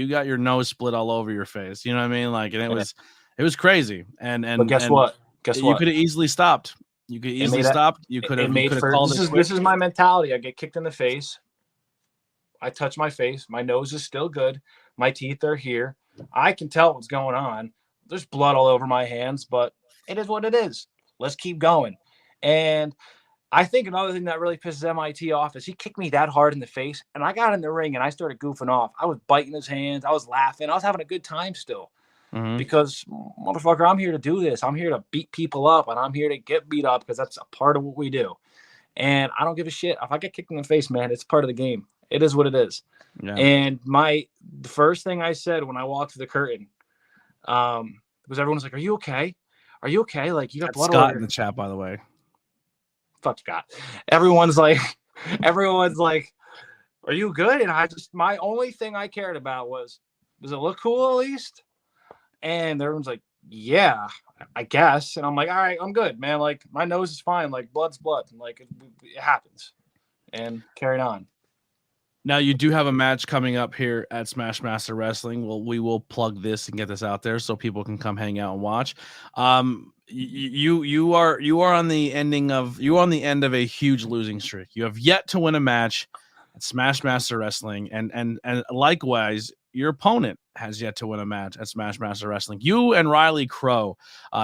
got your nose split all over your face. You know what I mean? Like, and it was crazy. But guess what? You could have easily stopped. You could easily stop. You could have called it. This is my mentality. I get kicked in the face. I touch my face. My nose is still good. My teeth are here. I can tell what's going on. There's blood all over my hands, but it is what it is. Let's keep going. And I think another thing that really pisses MIT off is he kicked me that hard in the face, and I got in the ring and I started goofing off. I was biting his hands. I was laughing. I was having a good time still because, motherfucker, I'm here to do this. I'm here to beat people up, and I'm here to get beat up because that's a part of what we do. And I don't give a shit. If I get kicked in the face, man, it's part of the game. It is what it is. Yeah. And the first thing I said when I walked through the curtain was everyone was like, "Are you okay? Are you okay? Like, you got blood Scott in the chat, by the way." Fuck Scott. Everyone's like, "Are you good?" And my only thing I cared about was, does it look cool at least? And everyone's like, "Yeah, I guess." And I'm like, "All right, I'm good, man. Like, my nose is fine. Like, blood's blood. And, like, it happens." And carried on. Now you do have a match coming up here at Smashmaster Wrestling. Well, we will plug this and get this out there so people can come hang out and watch. You are on the end of a huge losing streak. You have yet to win a match at Smashmaster Wrestling, and likewise, your opponent has yet to win a match at Smashmaster Wrestling. You and Riley Crow,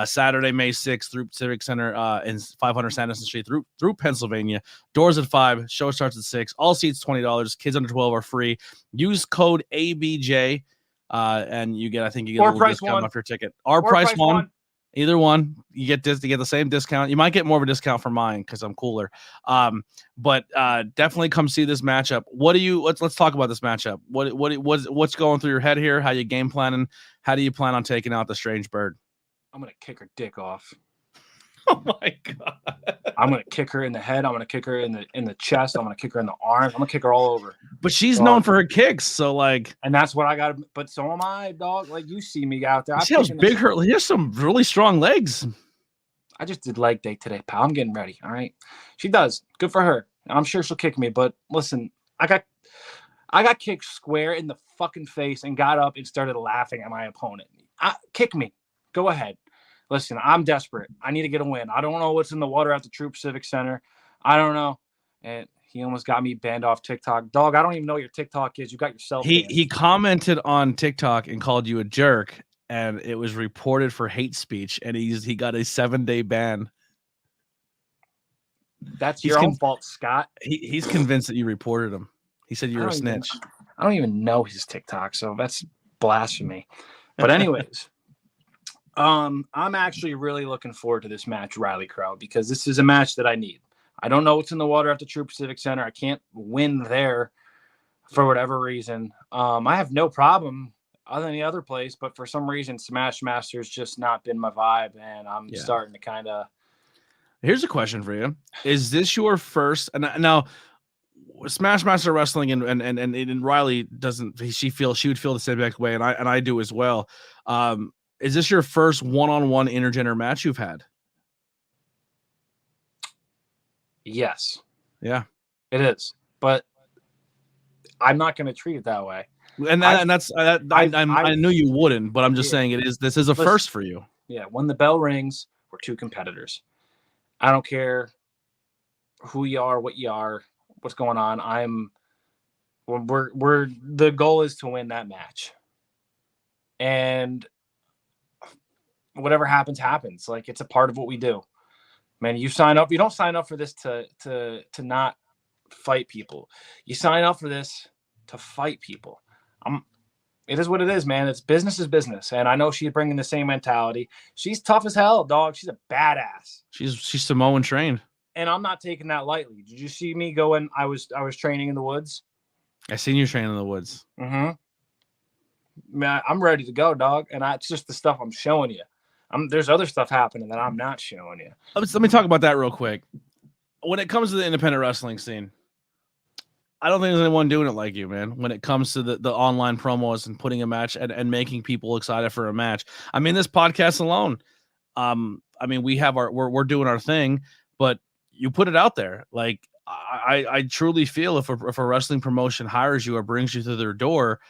Saturday, May 6th, through Civic Center in 500 Sanderson Street through Pennsylvania. Doors at 5. Show starts at 6. All seats $20. Kids under 12 are free. Use code ABJ, and you get a little discount off your ticket. Our price one. Either one, you get the same discount. You might get more of a discount for mine because I'm cooler. But definitely come see this matchup. Let's talk about this matchup. What's going through your head here? How you game planning? How do you plan on taking out the strange bird? I'm gonna kick her dick off. Oh my god! I'm gonna kick her in the head. I'm gonna kick her in the chest. I'm gonna kick her in the arms. I'm gonna kick her all over. But she's known for her kicks, so like. And that's what I got. But so am I, dog. Like, you see me out there. See how big her. He has some really strong legs. I just did leg day today, pal. I'm getting ready. All right. She does. Good for her. I'm sure she'll kick me. But listen, I got kicked square in the fucking face and got up and started laughing at my opponent. Kick me. Go ahead. Listen, I'm desperate. I need to get a win. I don't know what's in the water at the Troop Civic Center. I don't know. And he almost got me banned off TikTok. Dog, I don't even know what your TikTok is. You got yourself banned. He commented on TikTok and called you a jerk, and it was reported for hate speech, and he got a 7-day ban. That's your own fault, Scott. He's convinced that you reported him. He said you're a snitch. I don't even know his TikTok, so that's blasphemy. But anyways, I'm actually really looking forward to this match, Riley Crow, because this is a match that I need. I don't know what's in the water at the Troop Civic Center. I can't win there for whatever reason. I have no problem other than any other place, but for some reason, Smashmaster's just not been my vibe, and I'm starting to kind of. Here's a question for you: is this your first? And now, Smashmaster Wrestling and Riley doesn't. She would feel the same exact way, and I do as well. Is this your first one-on-one intergender match you've had? Yes. Yeah, it is. But I'm not going to treat it that way. And I knew you wouldn't, but I'm just saying this is a first for you. Yeah, when the bell rings, we're two competitors. I don't care who you are, what you are, what's going on. We're the goal is to win that match. And whatever happens. Like, it's a part of what we do. Man, you don't sign up for this to not fight people. You sign up for this to fight people. It is what it is, man. It's business is business. And I know she's bringing the same mentality. She's tough as hell, dog. She's a badass. She's Samoan trained. And I'm not taking that lightly. Did you see me go when I was training in the woods? I seen you training in the woods. Mm-hmm. Man, I'm ready to go, dog. And it's just the stuff I'm showing you. There's other stuff happening that I'm not showing you. Let me talk about that real quick. When it comes to the independent wrestling scene, I don't think there's anyone doing it like you, man. When it comes to the online promos and putting a match and making people excited for a match. I mean, this podcast alone, I mean, we're doing our thing, but you put it out there. Like, I truly feel if a wrestling promotion hires you or brings you to their door,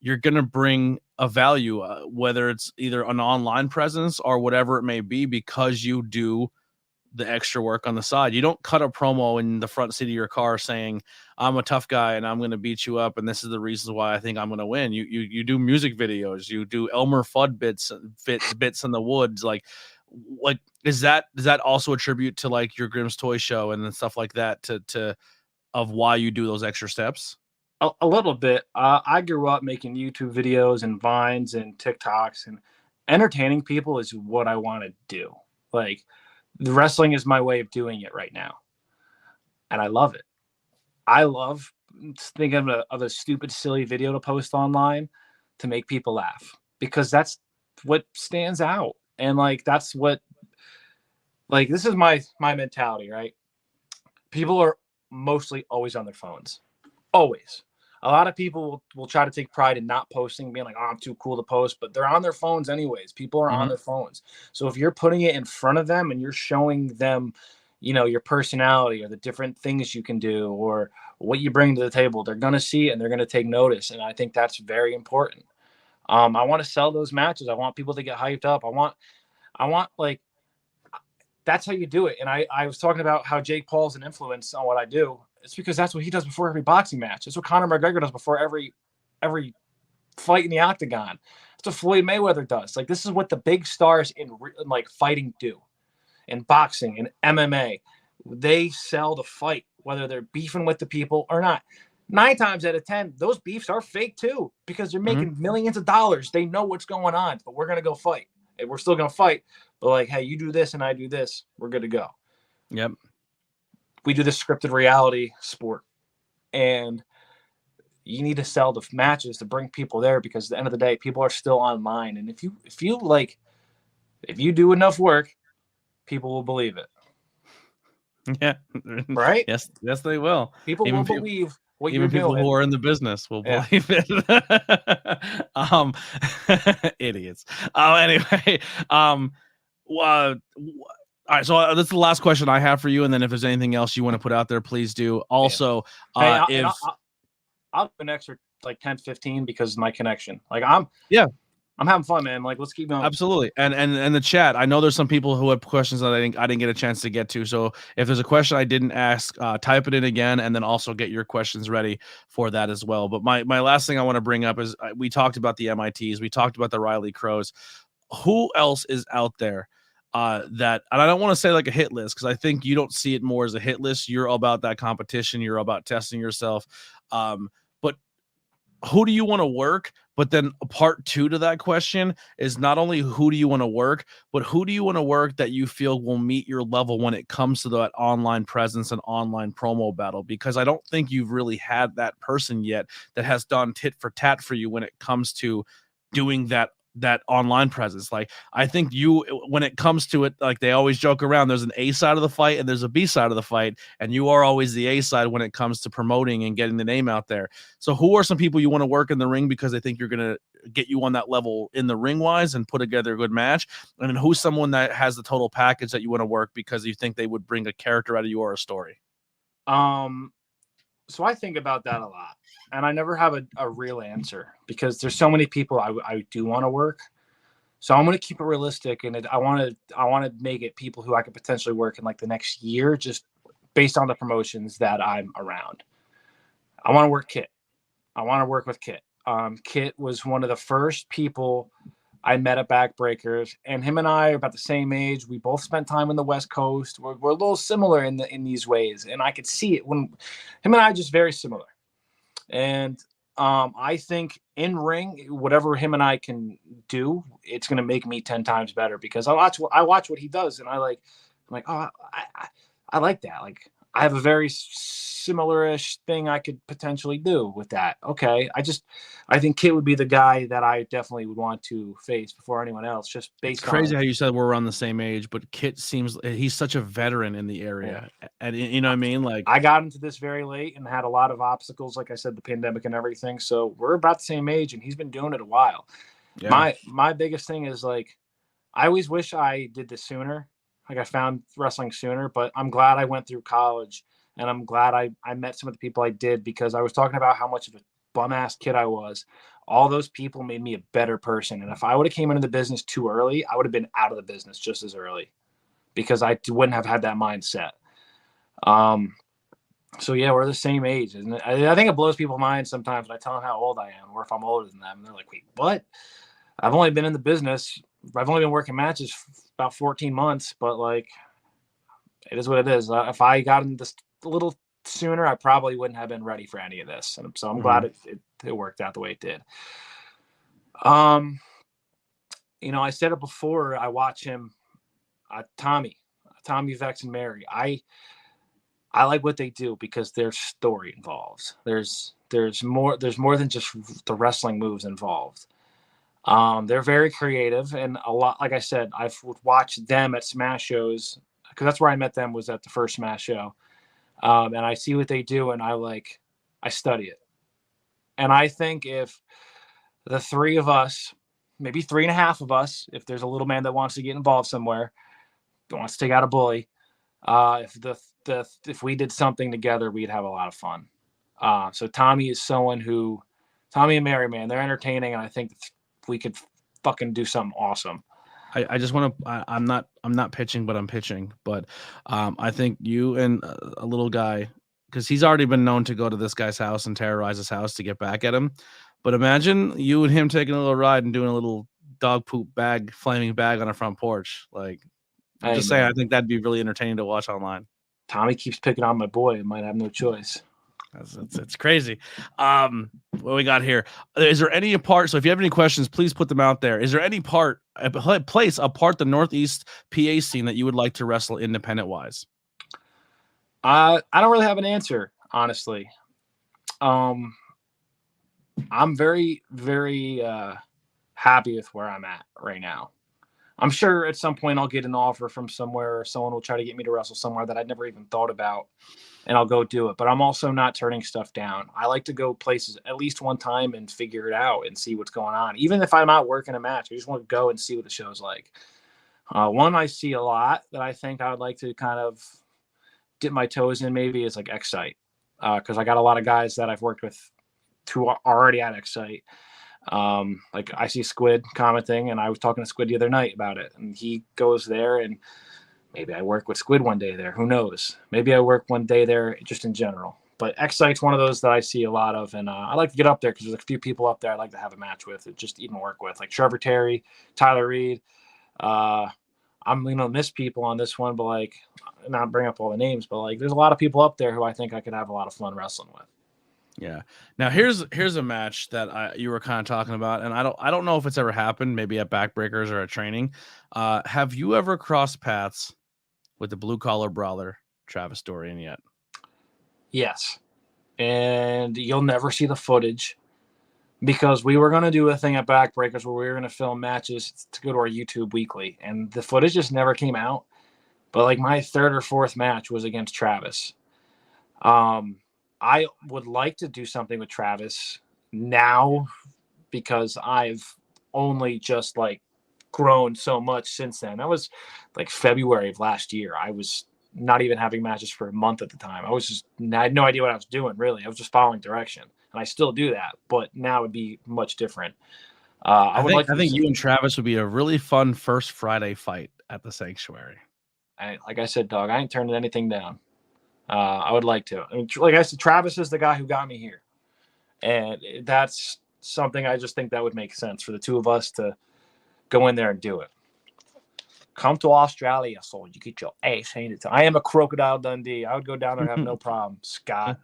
you're going to bring a value, whether it's either an online presence or whatever it may be, because you do the extra work on the side. You don't cut a promo in the front seat of your car saying, I'm a tough guy and I'm going to beat you up, and this is the reasons why I think I'm going to win. You do music videos, you do Elmer Fudd bits in the woods. Like does that also attribute to like your Grimm's Toy Show and then stuff like that to of why you do those extra steps? A little bit. I grew up making YouTube videos and Vines and TikToks, and entertaining people is what I want to do. Like, the wrestling is my way of doing it right now. And I love it. I love thinking of a stupid, silly video to post online to make people laugh, because that's what stands out. And like, that's what, like, this is my mentality, right? People are mostly always on their phones. Always. A lot of people will try to take pride in not posting, being like, oh, I'm too cool to post, but they're on their phones anyways. People are on their phones. So if you're putting it in front of them and you're showing them, your personality or the different things you can do or what you bring to the table, they're going to see it and they're going to take notice. And I think that's very important. I want to sell those matches. I want people to get hyped up. I want like, that's how you do it. And I was talking about how Jake Paul's an influence on what I do. It's because that's what he does before every boxing match. It's what Conor McGregor does before every fight in the octagon. It's what Floyd Mayweather does. Like, this is what the big stars in like fighting do. In boxing, in MMA, they sell the fight, whether they're beefing with the people or not. 9 times out of 10, those beefs are fake too, because they're making millions of dollars. They know what's going on, but we're going to go fight. And we're still going to fight. But like, hey, you do this and I do this, we're good to go. Yep. We do this scripted reality sport, and you need to sell the matches to bring people there, because at the end of the day, people are still online. And if you do enough work, people will believe it. Yeah. Right? Yes, they will. People will believe what you're doing. Even people who are in the business will believe it. Idiots. Anyway, all right, so that's the last question I have for you, and then if there's anything else you want to put out there, please do. Also, I'll do an extra like 10, 15 because of my connection. Like, I'm having fun, man. Like, let's keep going. Absolutely. And the chat, I know there's some people who have questions that I didn't get a chance to get to. So if there's a question I didn't ask, type it in again, and then also get your questions ready for that as well. But my last thing I want to bring up is we talked about the MITs, we talked about the Riley Crows. Who else is out there? That, and I don't want to say like a hit list, because I think you don't see it more as a hit list. You're all about that competition. You're about testing yourself. But who do you want to work? But then part 2 to that question is not only who do you want to work, but who do you want to work that you feel will meet your level when it comes to that online presence and online promo battle? Because I don't think you've really had that person yet that has done tit for tat for you when it comes to doing that that online presence. Like, I think you, when it comes to it, like they always joke around, there's an A side of the fight and there's a B side of the fight, and you are always the A side when it comes to promoting and getting the name out there. So who are some people you want to work in the ring because they think you're going to get you on that level in the ring wise and put together a good match? And then who's someone that has the total package that you want to work because you think they would bring a character out of you or a story? So I think about that a lot, and I never have a real answer because there's so many people I do want to work. So I'm going to keep it realistic, and I want to make it people who I could potentially work in like the next year, just based on the promotions that I'm around. I want to work Kit. I want to work with Kit. Kit was one of the first people I met at Backbreakers, and him and I are about the same age. We both spent time on the West Coast. We're a little similar in these ways, and I could see it when him and I are just very similar. And I think in ring, whatever him and I can do, it's going to make me 10 times better because I watch what he does, and I'm like, oh, I like that. Like, I have a very similar-ish thing I could potentially do with that. Okay, I think Kit would be the guy that I definitely would want to face before anyone else, just based on. Crazy how you said we're around the same age, but Kit seems he's such a veteran in the area, and you know what I mean. Like, I got into this very late and had a lot of obstacles, like I said, the pandemic and everything. So we're about the same age, and he's been doing it a while. Yeah. My biggest thing is like, I always wish I did this sooner. Like, I found wrestling sooner, but I'm glad I went through college, and I'm glad I met some of the people I did, because I was talking about how much of a bum-ass kid I was. All those people made me a better person, and if I would have came into the business too early, I would have been out of the business just as early because I wouldn't have had that mindset. So, yeah, we're the same age, isn't it? I think it blows people's minds sometimes when I tell them how old I am or if I'm older than them, and they're like, wait, what? I've only been in the business. I've only been working matches about 14 months, but like, it is what it is. If I got in this a little sooner, I probably wouldn't have been ready for any of this. And so I'm glad it worked out the way it did. You know, I said it before, I watch him, Tommy, Vex, and Mary. I like what they do because there's story involved. There's more than just the wrestling moves involved. They're very creative, and a lot, like I said, I've watched them at Smash shows because that's where I met them, was at the first Smash show. And I see what they do, and I study it. And I think if the three of us, maybe 3.5 of us, if there's a little man that wants to get involved somewhere, that wants to take out a bully, if we did something together, we'd have a lot of fun. So Tommy and Mary, man, they're entertaining, and I think we could fucking do something awesome. I just want to. I'm not pitching, but I'm pitching. But I think you and a little guy, because he's already been known to go to this guy's house and terrorize his house to get back at him. But imagine you and him taking a little ride and doing a little dog poop flaming bag on a front porch. Like, I'm just saying, I think that'd be really entertaining to watch online. Tommy keeps picking on my boy. I might have no choice. It's crazy. What we got here? Is there any part? So if you have any questions, please put them out there. Is there any place apart the Northeast PA scene that you would like to wrestle independent wise? I don't really have an answer, honestly. I'm very, very happy with where I'm at right now. I'm sure at some point I'll get an offer from somewhere, or someone will try to get me to wrestle somewhere that I'd never even thought about, and I'll go do it. But I'm also not turning stuff down. I like to go places at least one time and figure it out and see what's going on. Even if I'm out working a match, I just want to go and see what the show's like. One I see a lot that I think I would like to kind of dip my toes in maybe is like Excite, because I got a lot of guys that I've worked with who are already at Excite. Like I see Squid commenting, and I was talking to Squid the other night about it, and he goes there, and maybe I work with Squid one day there. Who knows? Maybe I work one day there just in general. But Excite's one of those that I see a lot of, and I like to get up there because there's a few people up there I'd like to have a match with, and just even work with, like Trevor Terry, Tyler Reed. I'm miss people on this one, but like, not bring up all the names, but like, there's a lot of people up there who I think I could have a lot of fun wrestling with. Yeah. Now here's a match that you were kind of talking about, and I don't know if it's ever happened, maybe at Backbreakers or at training. Have you ever crossed paths with the blue collar brawler Travis Dorian yet? Yes. And you'll never see the footage, because we were going to do a thing at Backbreakers where we were going to film matches to go to our YouTube weekly, and the footage just never came out. But like my third or fourth match was against Travis. I would like to do something with Travis now because I've only just like grown so much since then. That was like February of last year. I was not even having matches for a month at the time. I had no idea what I was doing, really. I was just following direction, and I still do that, but now it'd be much different. I think you and Travis would be a really fun first Friday fight at the Sanctuary. Like I said, dog, I ain't turning anything down. I would like to. I mean, like I said, Travis is the guy who got me here, and that's something I just think that would make sense for the two of us to go in there and do it. Come to Australia, so you get your ass handed to. I am a Crocodile Dundee. I would go down there and have no problem, Scott.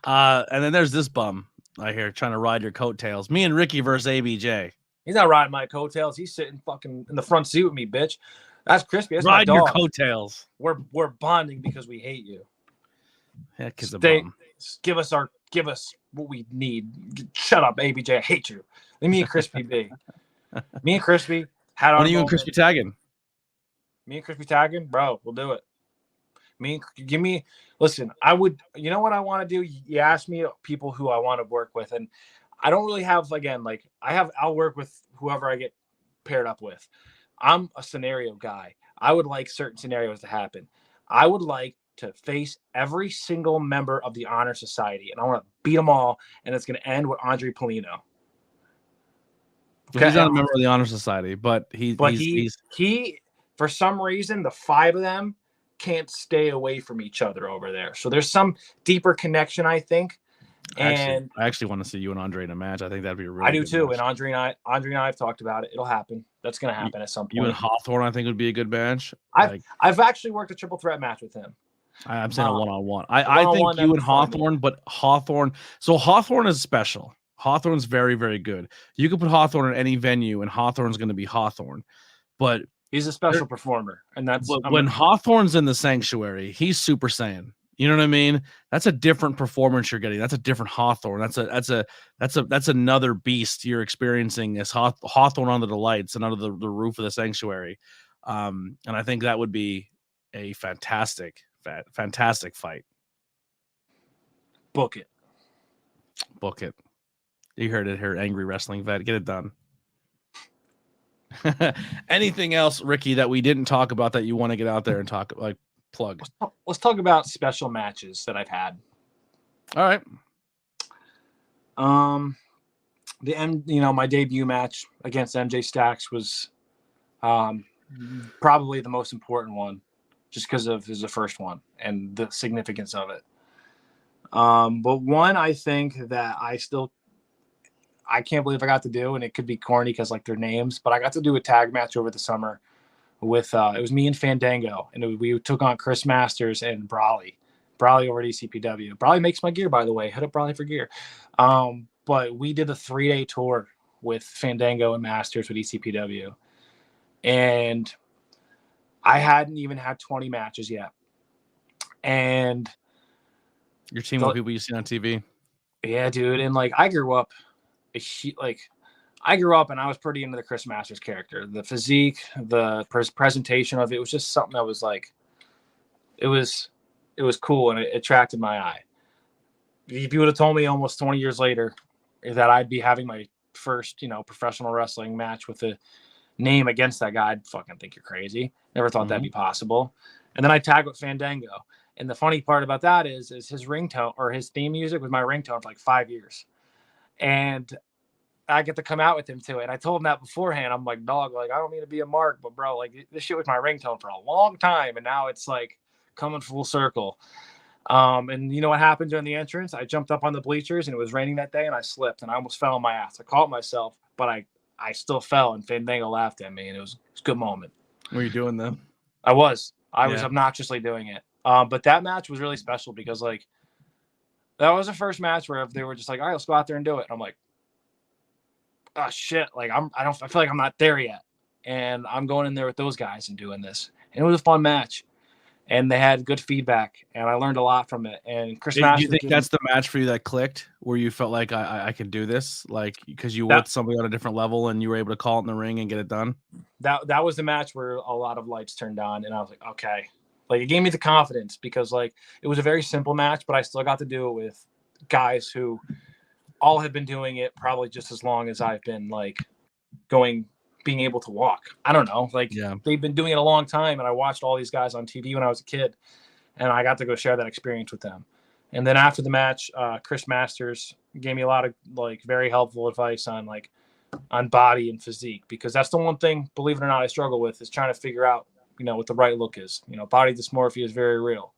And then there's this bum I hear trying to ride your coattails. Me and Ricky versus ABJ. He's not riding my coattails. He's sitting fucking in the front seat with me, bitch. That's Crispy. That's Ride my your dog. coattails. We're bonding because we hate you. Yeah, because of bum. Give us what we need. Shut up, ABJ. I hate you. Let me and Crispy be. Me and Crispy had our. When are you and Crispy tagging? Me and Crispy tagging, bro. We'll do it. Listen, I would. You know what I want to do? You asked me people who I want to work with, and I don't really have. Again, like I'll work with whoever I get paired up with. I'm a scenario guy. I would like certain scenarios to happen. I would like to face every single member of the Honor Society, and I want to beat them all, and it's going to end with Andre Polino. Okay. He's not a member of the Honor Society, but he's for some reason, the five of them can't stay away from each other over there. So there's some deeper connection, I think. And I actually want to see you and Andre in a match. I think that'd be a really. I do too. Match. And Andre and I have talked about it. It'll happen. That's going to happen at some point. You and Hawthorne, I think, would be a good match. I've actually worked a triple threat match with him. I'm saying a one-on-one. I think you and Hawthorne, but Hawthorne. So Hawthorne is special. Hawthorne's very, very good. You could put Hawthorne in any venue, and Hawthorne's going to be Hawthorne. But he's a special performer, and that's when Hawthorne's in the Sanctuary, he's Super Saiyan. You know what I mean? That's a different performance you're getting. That's a different Hawthorne. That's another beast you're experiencing as Hawthorne under the lights and under the roof of the Sanctuary. And I think that would be a fantastic fight. Book it. You heard it here, Angry Wrestling Vet. Get it done. Anything else, Ricky, that we didn't talk about that you want to get out there and talk like? Plug. Let's talk about special matches that I've had. All right. My debut match against MJ Stacks was probably the most important one, just because it was the first one and the significance of it. But one I think that I can't believe I got to do, and it could be corny because like their names, but I got to do a tag match over the summer with it was me and Fandango, and we took on Chris Masters and Brawley over at ECPW. Brawley makes my gear, by the way. Hit up Brawley for gear. But we did a 3-day tour with Fandango and Masters with ECPW, and I hadn't even had 20 matches yet. And your team of people you see on TV. Yeah, dude. And like I grew up and I was pretty into the Chris Masters character. The physique, the presentation of it was just something that was like, it was cool and it attracted my eye. If you would have told me almost 20 years later that I'd be having my first, professional wrestling match with a name against that guy, I'd fucking think you're crazy. Never thought that'd be possible. And then I tagged with Fandango. And the funny part about that is his ringtone or his theme music was my ringtone for like 5 years. And I get to come out with him too. And I told him that beforehand. I'm like, dog, like, I don't mean to be a mark, but bro, like this shit was my ringtone for a long time. And now it's like coming full circle. And you know what happened during the entrance? I jumped up on the bleachers and it was raining that day and I slipped and I almost fell on my ass. I caught myself, but I still fell and Fandango laughed at me and it was a good moment. What were you doing then? I was obnoxiously doing it. But that match was really special because like that was the first match where they were just like, all right, let's go out there and do it. And I'm like, oh shit. Like I feel like I'm not there yet. And I'm going in there with those guys and doing this. And it was a fun match. and they had good feedback, and I learned a lot from it. And Chris Do Masters, you think that's the match for you that clicked, where you felt like I can do this, like because you were with somebody on a different level and you were able to call it in the ring and get it done? That was the match where a lot of lights turned on, and I was like, okay, like it gave me the confidence because like it was a very simple match, but I still got to do it with guys who all have been doing it probably just as long as I've been like being able to walk. I don't know, like they've been doing it a long time, and I watched all these guys on TV when I was a kid, and I got to go share that experience with them. And then after the match, Chris Masters gave me a lot of like very helpful advice on body and physique, because that's the one thing, believe it or not, I struggle with, is trying to figure out, what the right look is. Body dysmorphia is very real.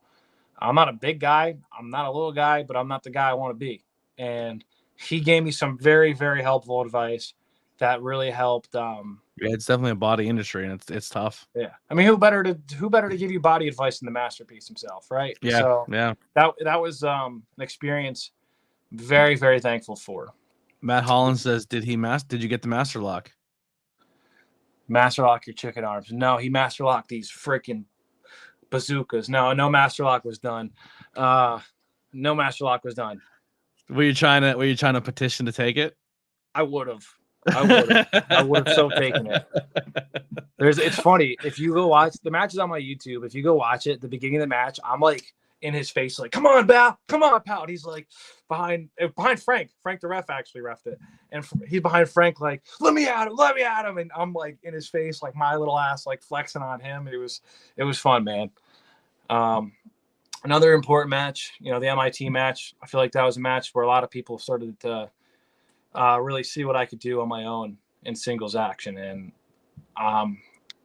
I'm not a big guy. I'm not a little guy, but I'm not the guy I want to be. And he gave me some very, very helpful advice that really helped. Yeah, it's definitely a body industry, and it's tough. Yeah, I mean, who better to give you body advice than the masterpiece himself, right? Yeah, so, yeah. That was an experience very, very thankful for. Matt Holland says, Did you get the master lock? Master lock your chicken arms. No, he master locked these freaking bazookas. No master lock was done. No master lock was done. Were you trying to petition to take it? I would have. I would have so taken it. It's funny. If you go watch the matches on my YouTube, if you go watch it, the beginning of the match, I'm like in his face, like, come on, pal. And he's like behind Frank. Frank, the ref, actually refed it. And he's behind Frank, like, let me at him. And I'm like in his face, like my little ass, like flexing on him. It was fun, man. Another important match, the MIT match. I feel like that was a match where a lot of people started to really see what I could do on my own in singles action. And I've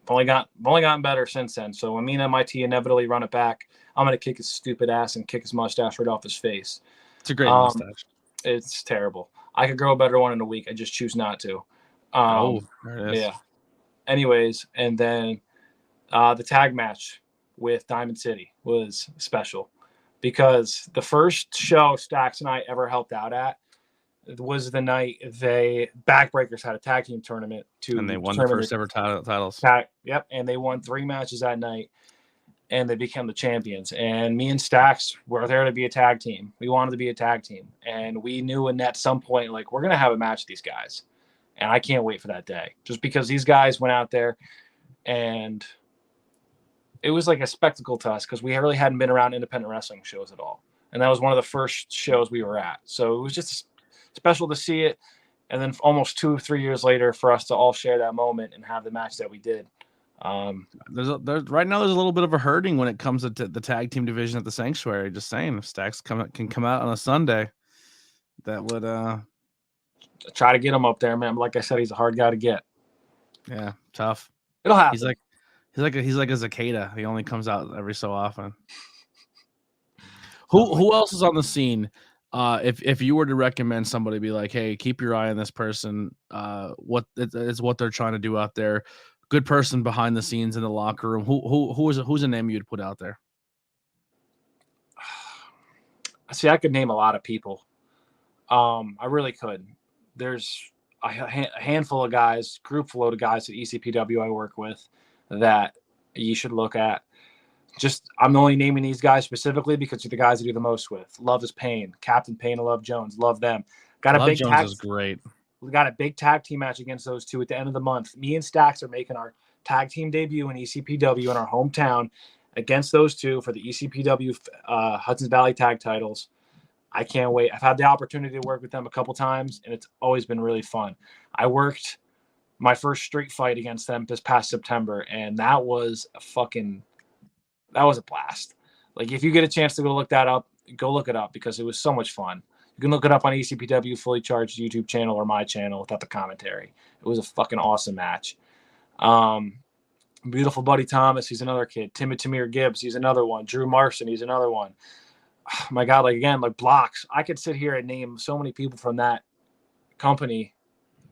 only gotten better since then. So when me and MIT inevitably run it back, I'm going to kick his stupid ass and kick his mustache right off his face. It's a great mustache. It's terrible. I could grow a better one in a week. I just choose not to. There it is. Yeah. Anyways, and then the tag match with Diamond City was special because the first show Stacks and I ever helped out at was the night Backbreakers had a tag team tournament and they won the first ever titles. Yep, and they won 3 matches that night, and they became the champions. And me and Stacks were there to be a tag team. We wanted to be a tag team, and we knew at some point, like, we're gonna have a match with these guys, and I can't wait for that day. Just because these guys went out there, and it was like a spectacle to us because we really hadn't been around independent wrestling shows at all, and that was one of the first shows we were at. So it was just special to see it, and then almost 2 or 3 years later for us to all share that moment and have the match that we did. There's right now there's a little bit of a hurting when it comes to the tag team division at the Sanctuary. Just saying, if Stacks can come out on a Sunday, that would try to get him up there, man. But like I said, he's a hard guy to get. Yeah, tough. It'll happen. He's like a cicada. He only comes out every so often. Who else is on the scene? If you were to recommend somebody, be like, hey, keep your eye on this person. What they're trying to do out there. Good person behind the scenes in the locker room. Who's a name you'd put out there? See, I could name a lot of people. I really could. There's a handful of guys, group load of guys at ECPW I work with that you should look at. I'm only naming these guys specifically because they're the guys I do the most with. Love is Pain, Captain Pain and Love Jones. Love them. Love Jones is great. We got a big tag team match against those two at the end of the month. Me and Stacks are making our tag team debut in ECPW in our hometown against those two for the ECPW Hudson's Valley tag titles. I can't wait. I've had the opportunity to work with them a couple times, and it's always been really fun. I worked my first street fight against them this past September, and that was a blast. Like, if you get a chance to go look that up, go look it up because it was so much fun. You can look it up on ECPW Fully Charged YouTube channel or my channel without the commentary. It was a fucking awesome match. Beautiful Buddy Thomas, he's another kid. Tamir Gibbs, he's another one. Drew Marson, he's another one. Oh my God, Blocks. I could sit here and name so many people from that company,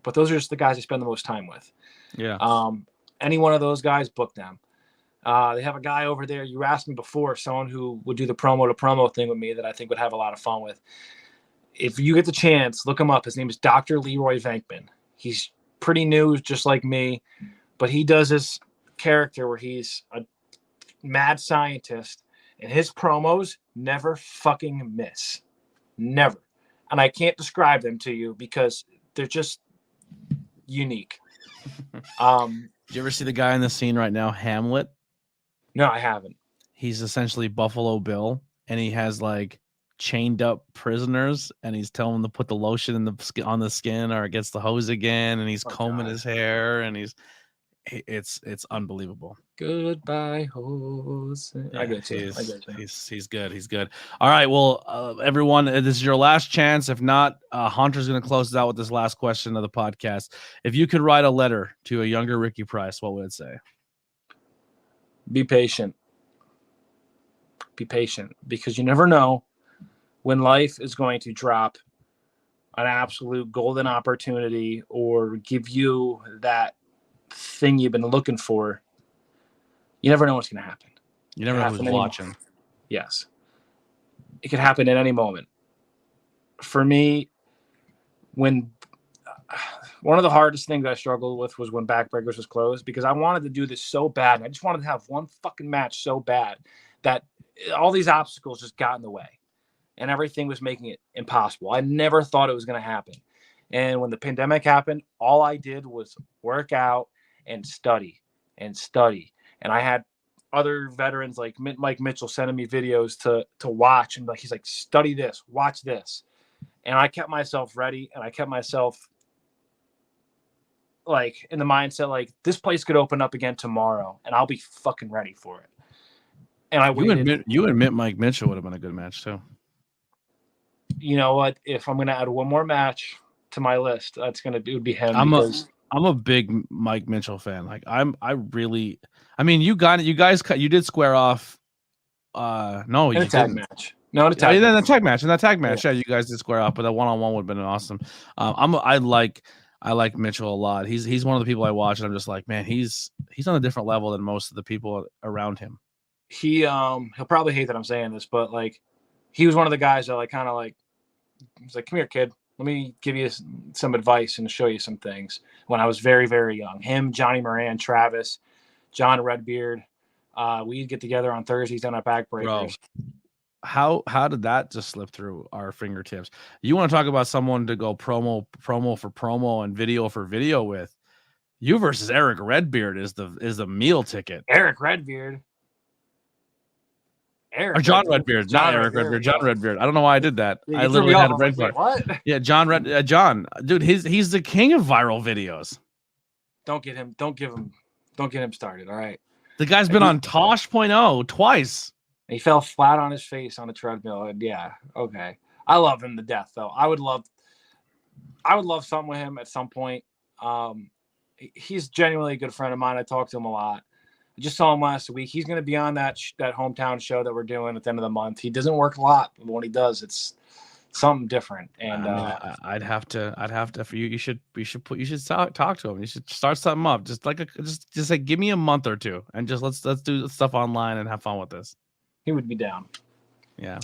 but those are just the guys I spend the most time with. Yeah. Any one of those guys, book them. They have a guy over there. You asked me before, someone who would do the promo to promo thing with me that I think would have a lot of fun with. If you get the chance, look him up. His name is Dr. Leroy Venkman. He's pretty new, just like me, but he does this character where he's a mad scientist, and his promos never fucking miss. Never. And I can't describe them to you because they're just unique. Did you ever see the guy in the scene right now, Hamlet? No, I haven't. He's essentially Buffalo Bill, and he has like chained up prisoners, and he's telling them to put the lotion on the skin or against the hose again, and he's combing his hair, and it's unbelievable. Goodbye, hose. I get you. He's good. He's good. All right. Well, everyone, this is your last chance. If not, Hunter's going to close it out with this last question of the podcast. If you could write a letter to a younger Ricky Pryce, what would it say? Be patient. Be patient, because you never know when life is going to drop an absolute golden opportunity or give you that thing you've been looking for. You never know what's going to happen. You never know who's watching. Yes. It could happen at any moment. For me, when one of the hardest things I struggled with was when Backbreakers was closed, because I wanted to do this so bad. I just wanted to have one fucking match so bad that all these obstacles just got in the way and everything was making it impossible. I never thought it was going to happen. And when the pandemic happened, all I did was work out and study. And I had other veterans like Mike Mitchell sending me videos to watch, and he's like, study this, watch this. And I kept myself ready, and I kept myself like in the mindset, like this place could open up again tomorrow and I'll be fucking ready for it. And I waited. You admit Mike Mitchell would have been a good match too. You know what? If I'm going to add one more match to my list, it would be him. I'm a big Mike Mitchell fan. Like you did square off. No, in a tag match. No, in a tag. In that tag match. In that tag match, yeah, you guys did square off, but that one-on-one would have been awesome. I like Mitchell a lot. He's one of the people I watch, and I'm just like, man, he's on a different level than most of the people around him. He'll probably hate that I'm saying this, but like, he was one of the guys that he's like, come here, kid. Let me give you some advice and show you some things. When I was very, very young, him, Johnny Moran, Travis, John Redbeard, we'd get together on Thursdays down at Backbreakers. How did that just slip through our fingertips? You want to talk about someone to go promo for promo and video for video with? You versus Eric Redbeard is the meal ticket. Eric Redbeard. Or John Redbeard, not Eric Redbeard. John Redbeard. I don't know why I did that. I literally had a brain fart. What? Yeah, John, dude, he's the king of viral videos. Don't get him started. All right. The guy's been on Tosh.0 twice. He fell flat on his face on a treadmill. And yeah, okay. I love him to death, though. I would love something with him at some point. He's genuinely a good friend of mine. I talk to him a lot. I just saw him last week. He's going to be on that hometown show that we're doing at the end of the month. He doesn't work a lot, but when he does, it's something different. And I'd have to for you. You should talk to him. You should start something up. Just like give me a month or two, and just let's do stuff online and have fun with this. He would be down. Yeah.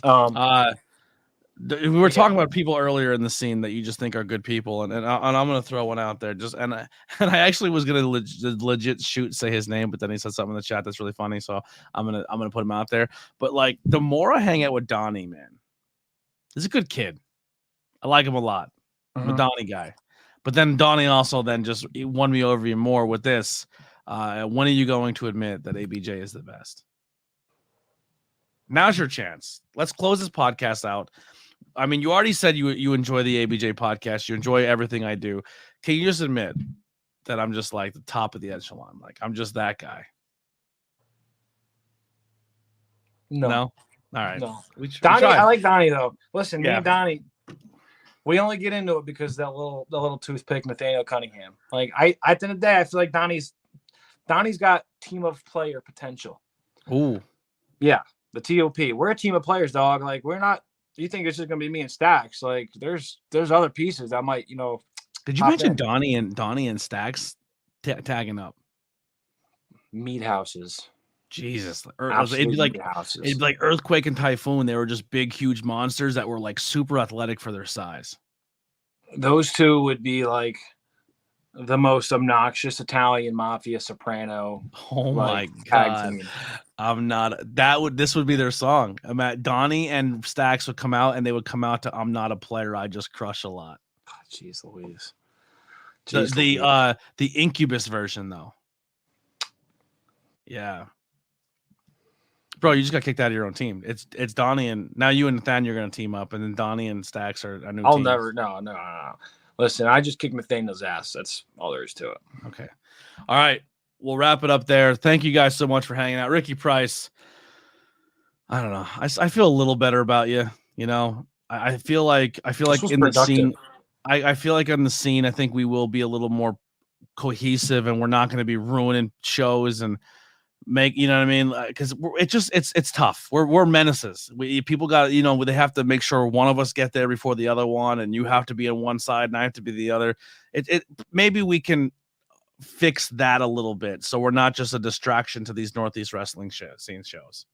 We were talking about people earlier in the scene that you just think are good people, and I'm gonna throw one out there. And I actually was gonna legit say his name, but then he said something in the chat that's really funny, so I'm gonna put him out there. But like, the more I hang out with Donnie, man, he's a good kid. I like him a lot. I'm a Donnie guy. But then Donnie also then just won me over even more with this. When are you going to admit that ABJ is the best? Now's your chance. Let's close this podcast out. I mean, you already said you enjoy the ABJ podcast. You enjoy everything I do. Can you just admit that I'm just like the top of the echelon? Like, I'm just that guy. No? All right. No. Donnie, I like Donnie, though. Listen, me and Donnie, we only get into it because the little toothpick, Nathaniel Cunningham. Like, at the end of the day, I feel like Donnie's got team of player potential. Ooh. Yeah. The TOP. We're a team of players, dog. Like, we're not. You think it's just gonna be me and Stacks? Like, there's other pieces that might, Did you mention Donnie and Stacks tagging up? Meat houses. Jesus, it'd be like Earthquake and Typhoon. They were just big, huge monsters that were like super athletic for their size. Those two would be like the most obnoxious Italian mafia soprano. Oh like, my tag god. team. I'm not this would be their song. Donnie and Stax would come out and they would come out to I'm Not a Player, I Just Crush a Lot. Jeez Louise. The Incubus version though. Yeah. Bro, you just got kicked out of your own team. It's Donnie and now you and Nathaniel are gonna team up, and then Donnie and Stax are a new I'll team. never no. Listen, I just kicked Nathaniel's ass. That's all there is to it. Okay. All right. We'll wrap it up there. Thank you guys so much for hanging out. Ricky Pryce. I don't know. I feel a little better about you. You know, I feel like in the scene. I feel like on the scene, I think we will be a little more cohesive, and we're not going to be ruining shows and make, you know what I mean? Because it's tough. We're menaces. People got, you know, they have to make sure one of us get there before the other one, and you have to be on one side and I have to be the other. Maybe we can fix that a little bit so we're not just a distraction to these Northeast wrestling scene shows.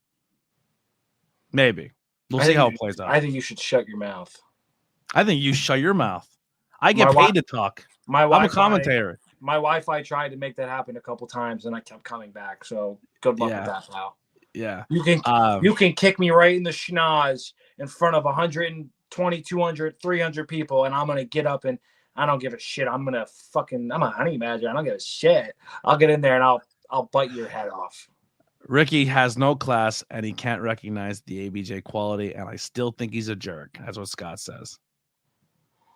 Maybe we'll see how it plays out. I think you should shut your mouth. I think you shut your mouth. I get paid to talk. I'm a commentator. My Wi-Fi tried to make that happen a couple times and I kept coming back. So good luck with that, pal. Yeah. You can kick me right in the schnoz in front of 120, 200, 300 people, and I'm gonna get up and I don't give a shit. I'm a honey badger. I don't give a shit. I'll get in there and I'll bite your head off. Ricky has no class and he can't recognize the ABJ quality, and I still think he's a jerk. That's what Scott says.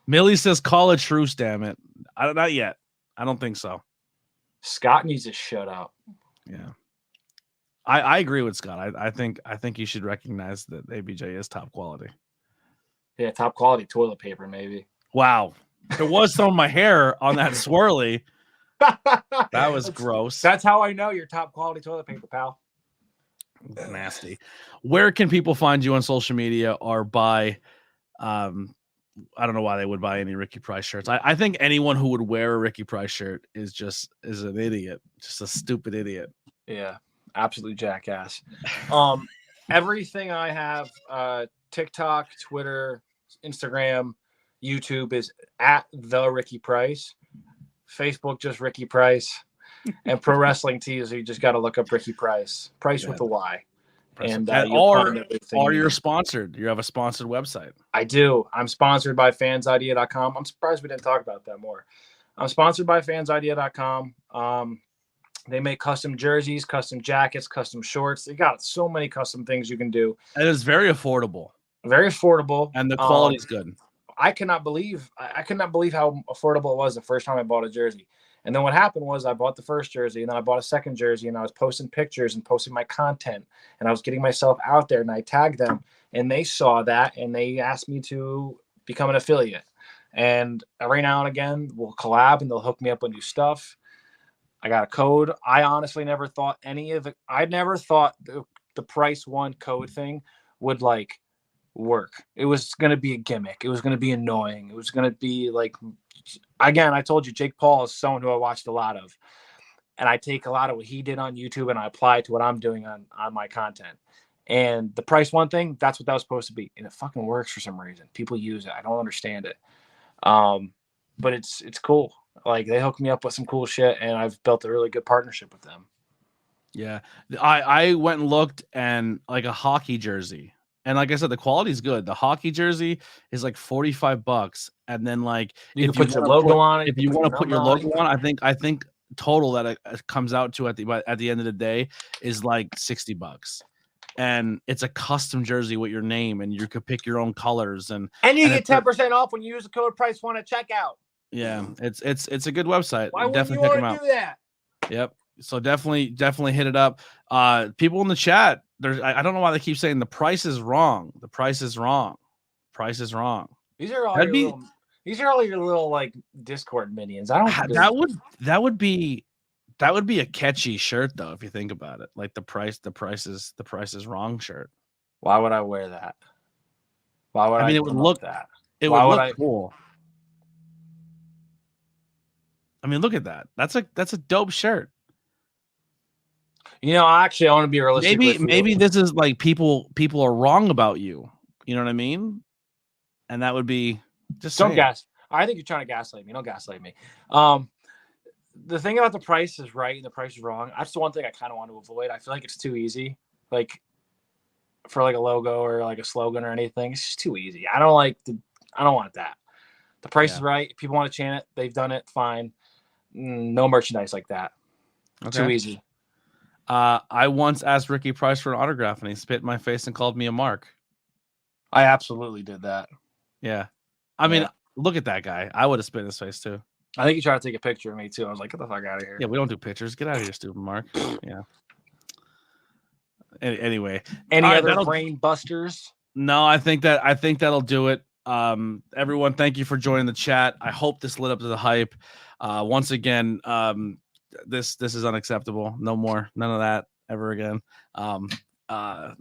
Millie says call a truce, damn it. Not yet. I don't think so. Scott needs to shut up. Yeah. I agree with Scott. I think you should recognize that ABJ is top quality. Yeah, top quality toilet paper, maybe. Wow. There was some of my hair on that swirly. That was gross. That's how I know you're top quality toilet paper, pal. Nasty. Where can people find you on social media or buy I don't know why they would buy any Ricky Pryce shirts. I think anyone who would wear a Ricky Pryce shirt is an idiot. Just a stupid idiot. Yeah, absolute jackass. Everything I have, TikTok, Twitter, Instagram, YouTube is at the Ricky Pryce. Facebook, just Ricky Pryce. And Pro Wrestling Tees, you just got to look up Ricky Pryce. Price with a Y. And or you're sponsored. You have a sponsored website. I do. I'm sponsored by fansidea.com. I'm surprised we didn't talk about that more. I'm sponsored by fansidea.com. They make custom jerseys, custom jackets, custom shorts. They got so many custom things you can do. And it's very affordable. Very affordable. And the quality's good. I could not believe how affordable it was the first time I bought a jersey. And then what happened was I bought the first jersey, and then I bought a second jersey, and I was posting pictures and posting my content, and I was getting myself out there, and I tagged them, and they saw that, and they asked me to become an affiliate. And every now and again, we'll collab, and they'll hook me up with new stuff. I got a code. I honestly never thought I never thought the Pryce One code thing would work. It was going to be a gimmick. It was going to be annoying. It was going to be again, I told you, Jake Paul is someone who I watched a lot of, and I take a lot of what he did on YouTube and I apply it to what I'm doing on my content. And the Pryce One thing, that's what that was supposed to be. And it fucking works for some reason. People use it. I don't understand it. But it's cool. They hooked me up with some cool shit, and I've built a really good partnership with them. Yeah. I went and looked, and a hockey jersey. And like I said, the quality is good. The hockey jersey is $45, and then you can put your logo on it. If you want to put your logo on, I think total that it comes out to at the end of the day is $60, and it's a custom jersey with your name, and you could pick your own colors, and you get 10% off when you use the code Pryce1 at checkout. Yeah, it's a good website. Why wouldn't you want to do that? Yep. So definitely hit it up. People in the chat. I don't know why they keep saying the price is wrong. The price is wrong. Price is wrong. These are all your little Discord minions. I don't. That would be a catchy shirt though, if you think about it. The price is wrong shirt. Why would I wear that? Why would I? It would look that. It would look cool. Look at that. That's a dope shirt. Actually, I want to be realistic. Maybe this is people are wrong about you. You know what I mean? And that would be just don't gas. I think you're trying to gaslight me. Don't gaslight me. the thing about the price is right and the price is wrong. That's the one thing I kind of want to avoid. I feel like it's too easy. Like for like a logo or like a slogan or anything, it's just too easy. I don't want that. The price is right. If people want to chant it, they've done it. Fine. No merchandise like that. Okay. Too easy. I once asked Ricky Pryce for an autograph, and he spit in my face and called me a mark. I absolutely did that. Yeah. I mean, look at that guy. I would have spit in his face too. I think he tried to take a picture of me too. I was like, get the fuck out of here. Yeah, we don't do pictures. Get out of here, stupid Mark. Yeah. Anyway. Any other brain busters? No, I think that'll do it. Everyone, thank you for joining the chat. I hope this lit up to the hype. Once again, this is unacceptable. No more, none of that ever again.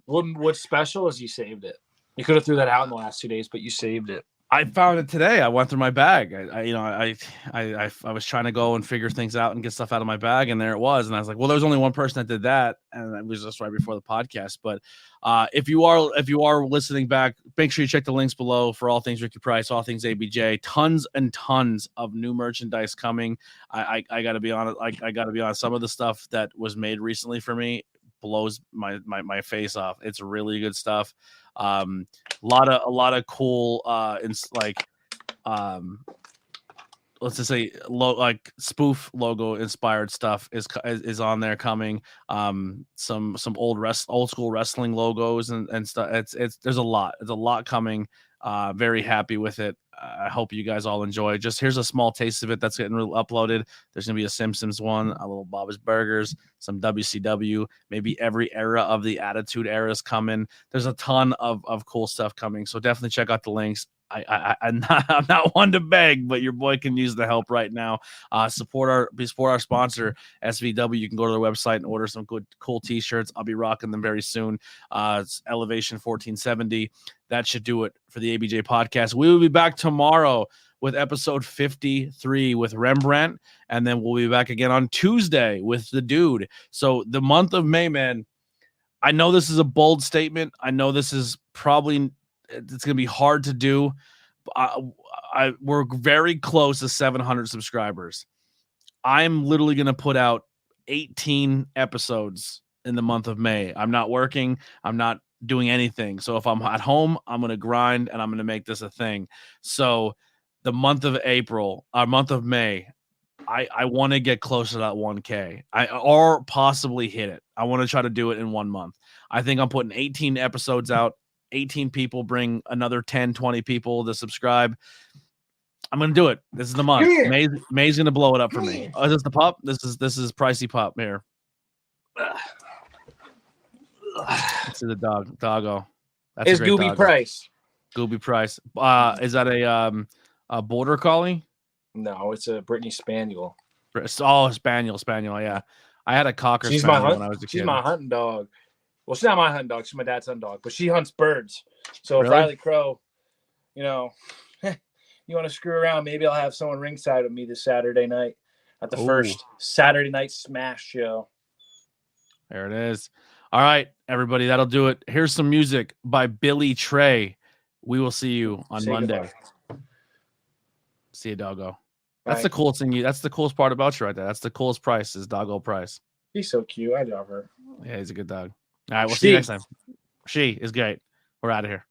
What's special is you saved it. You could have threw that out in the last 2 days, but you saved it. I found it today. I went through my bag. I was trying to go and figure things out and get stuff out of my bag, and there it was. And I was like, well, there was only one person that did that, and it was just right before the podcast. But if you are listening back, make sure you check the links below for all things Ricky Pryce, all things ABJ. Tons and tons of new merchandise coming. I gotta be honest. I gotta be honest. Some of the stuff that was made recently for me blows my face off. It's really good stuff. A lot of cool let's just say like spoof logo inspired stuff is on there coming. Some old school wrestling logos and stuff. There's a lot coming. Very happy with it. I hope you guys all enjoy. Just here's a small taste of it that's getting uploaded. There's gonna be a Simpsons one, a little Bob's Burgers, some WCW, maybe every era of the Attitude Era is coming. There's a ton of cool stuff coming. So definitely check out the links. I'm not one to beg, but your boy can use the help right now. Support our sponsor, SVW. You can go to their website and order some good, cool t-shirts. I'll be rocking them very soon. It's Elevation 1470. That should do it for the ABJ podcast. We will be back tomorrow with episode 53 with Rembrandt, and then we'll be back again on Tuesday with the dude. So the month of May, man, I know this is a bold statement. I know this is probably it's going to be hard to do. We're very close to 700 subscribers. I'm literally going to put out 18 episodes in the month of May. I'm not working. I'm not doing anything. So if I'm at home, I'm going to grind and I'm going to make this a thing. So the month of May, I want to get close to that 1K or possibly hit it. I want to try to do it in 1 month. I think I'm putting 18 episodes out. 18 people bring another 10, 20 people to subscribe. I'm going to do it. This is the month. May's going to blow it up for me. Oh, is this the pup? This is Pricey pup here. This is the doggo. That's it's Gooby doggo. Pryce. Gooby Pryce. Is that a border collie? No, it's a Brittany Spaniel. Oh, Spaniel. Yeah. I had a cocker spaniel when I was a kid. She's my hunting dog. Well, she's not my hunting dog. She's my dad's hunting dog, but she hunts birds. So really? If Riley Crow, you want to screw around, maybe I'll have someone ringside with me this Saturday night at the first Saturday Night Smash show. There it is. All right, everybody, that'll do it. Here's some music by Billy Trey. We will see you on Monday. Goodbye. See you, doggo. That's the coolest thing. That's the coolest part about you right there. That's the coolest Pryce is Doggo Pryce. He's so cute. I love her. Yeah, he's a good dog. All right, we'll see you next time. She is great. We're out of here.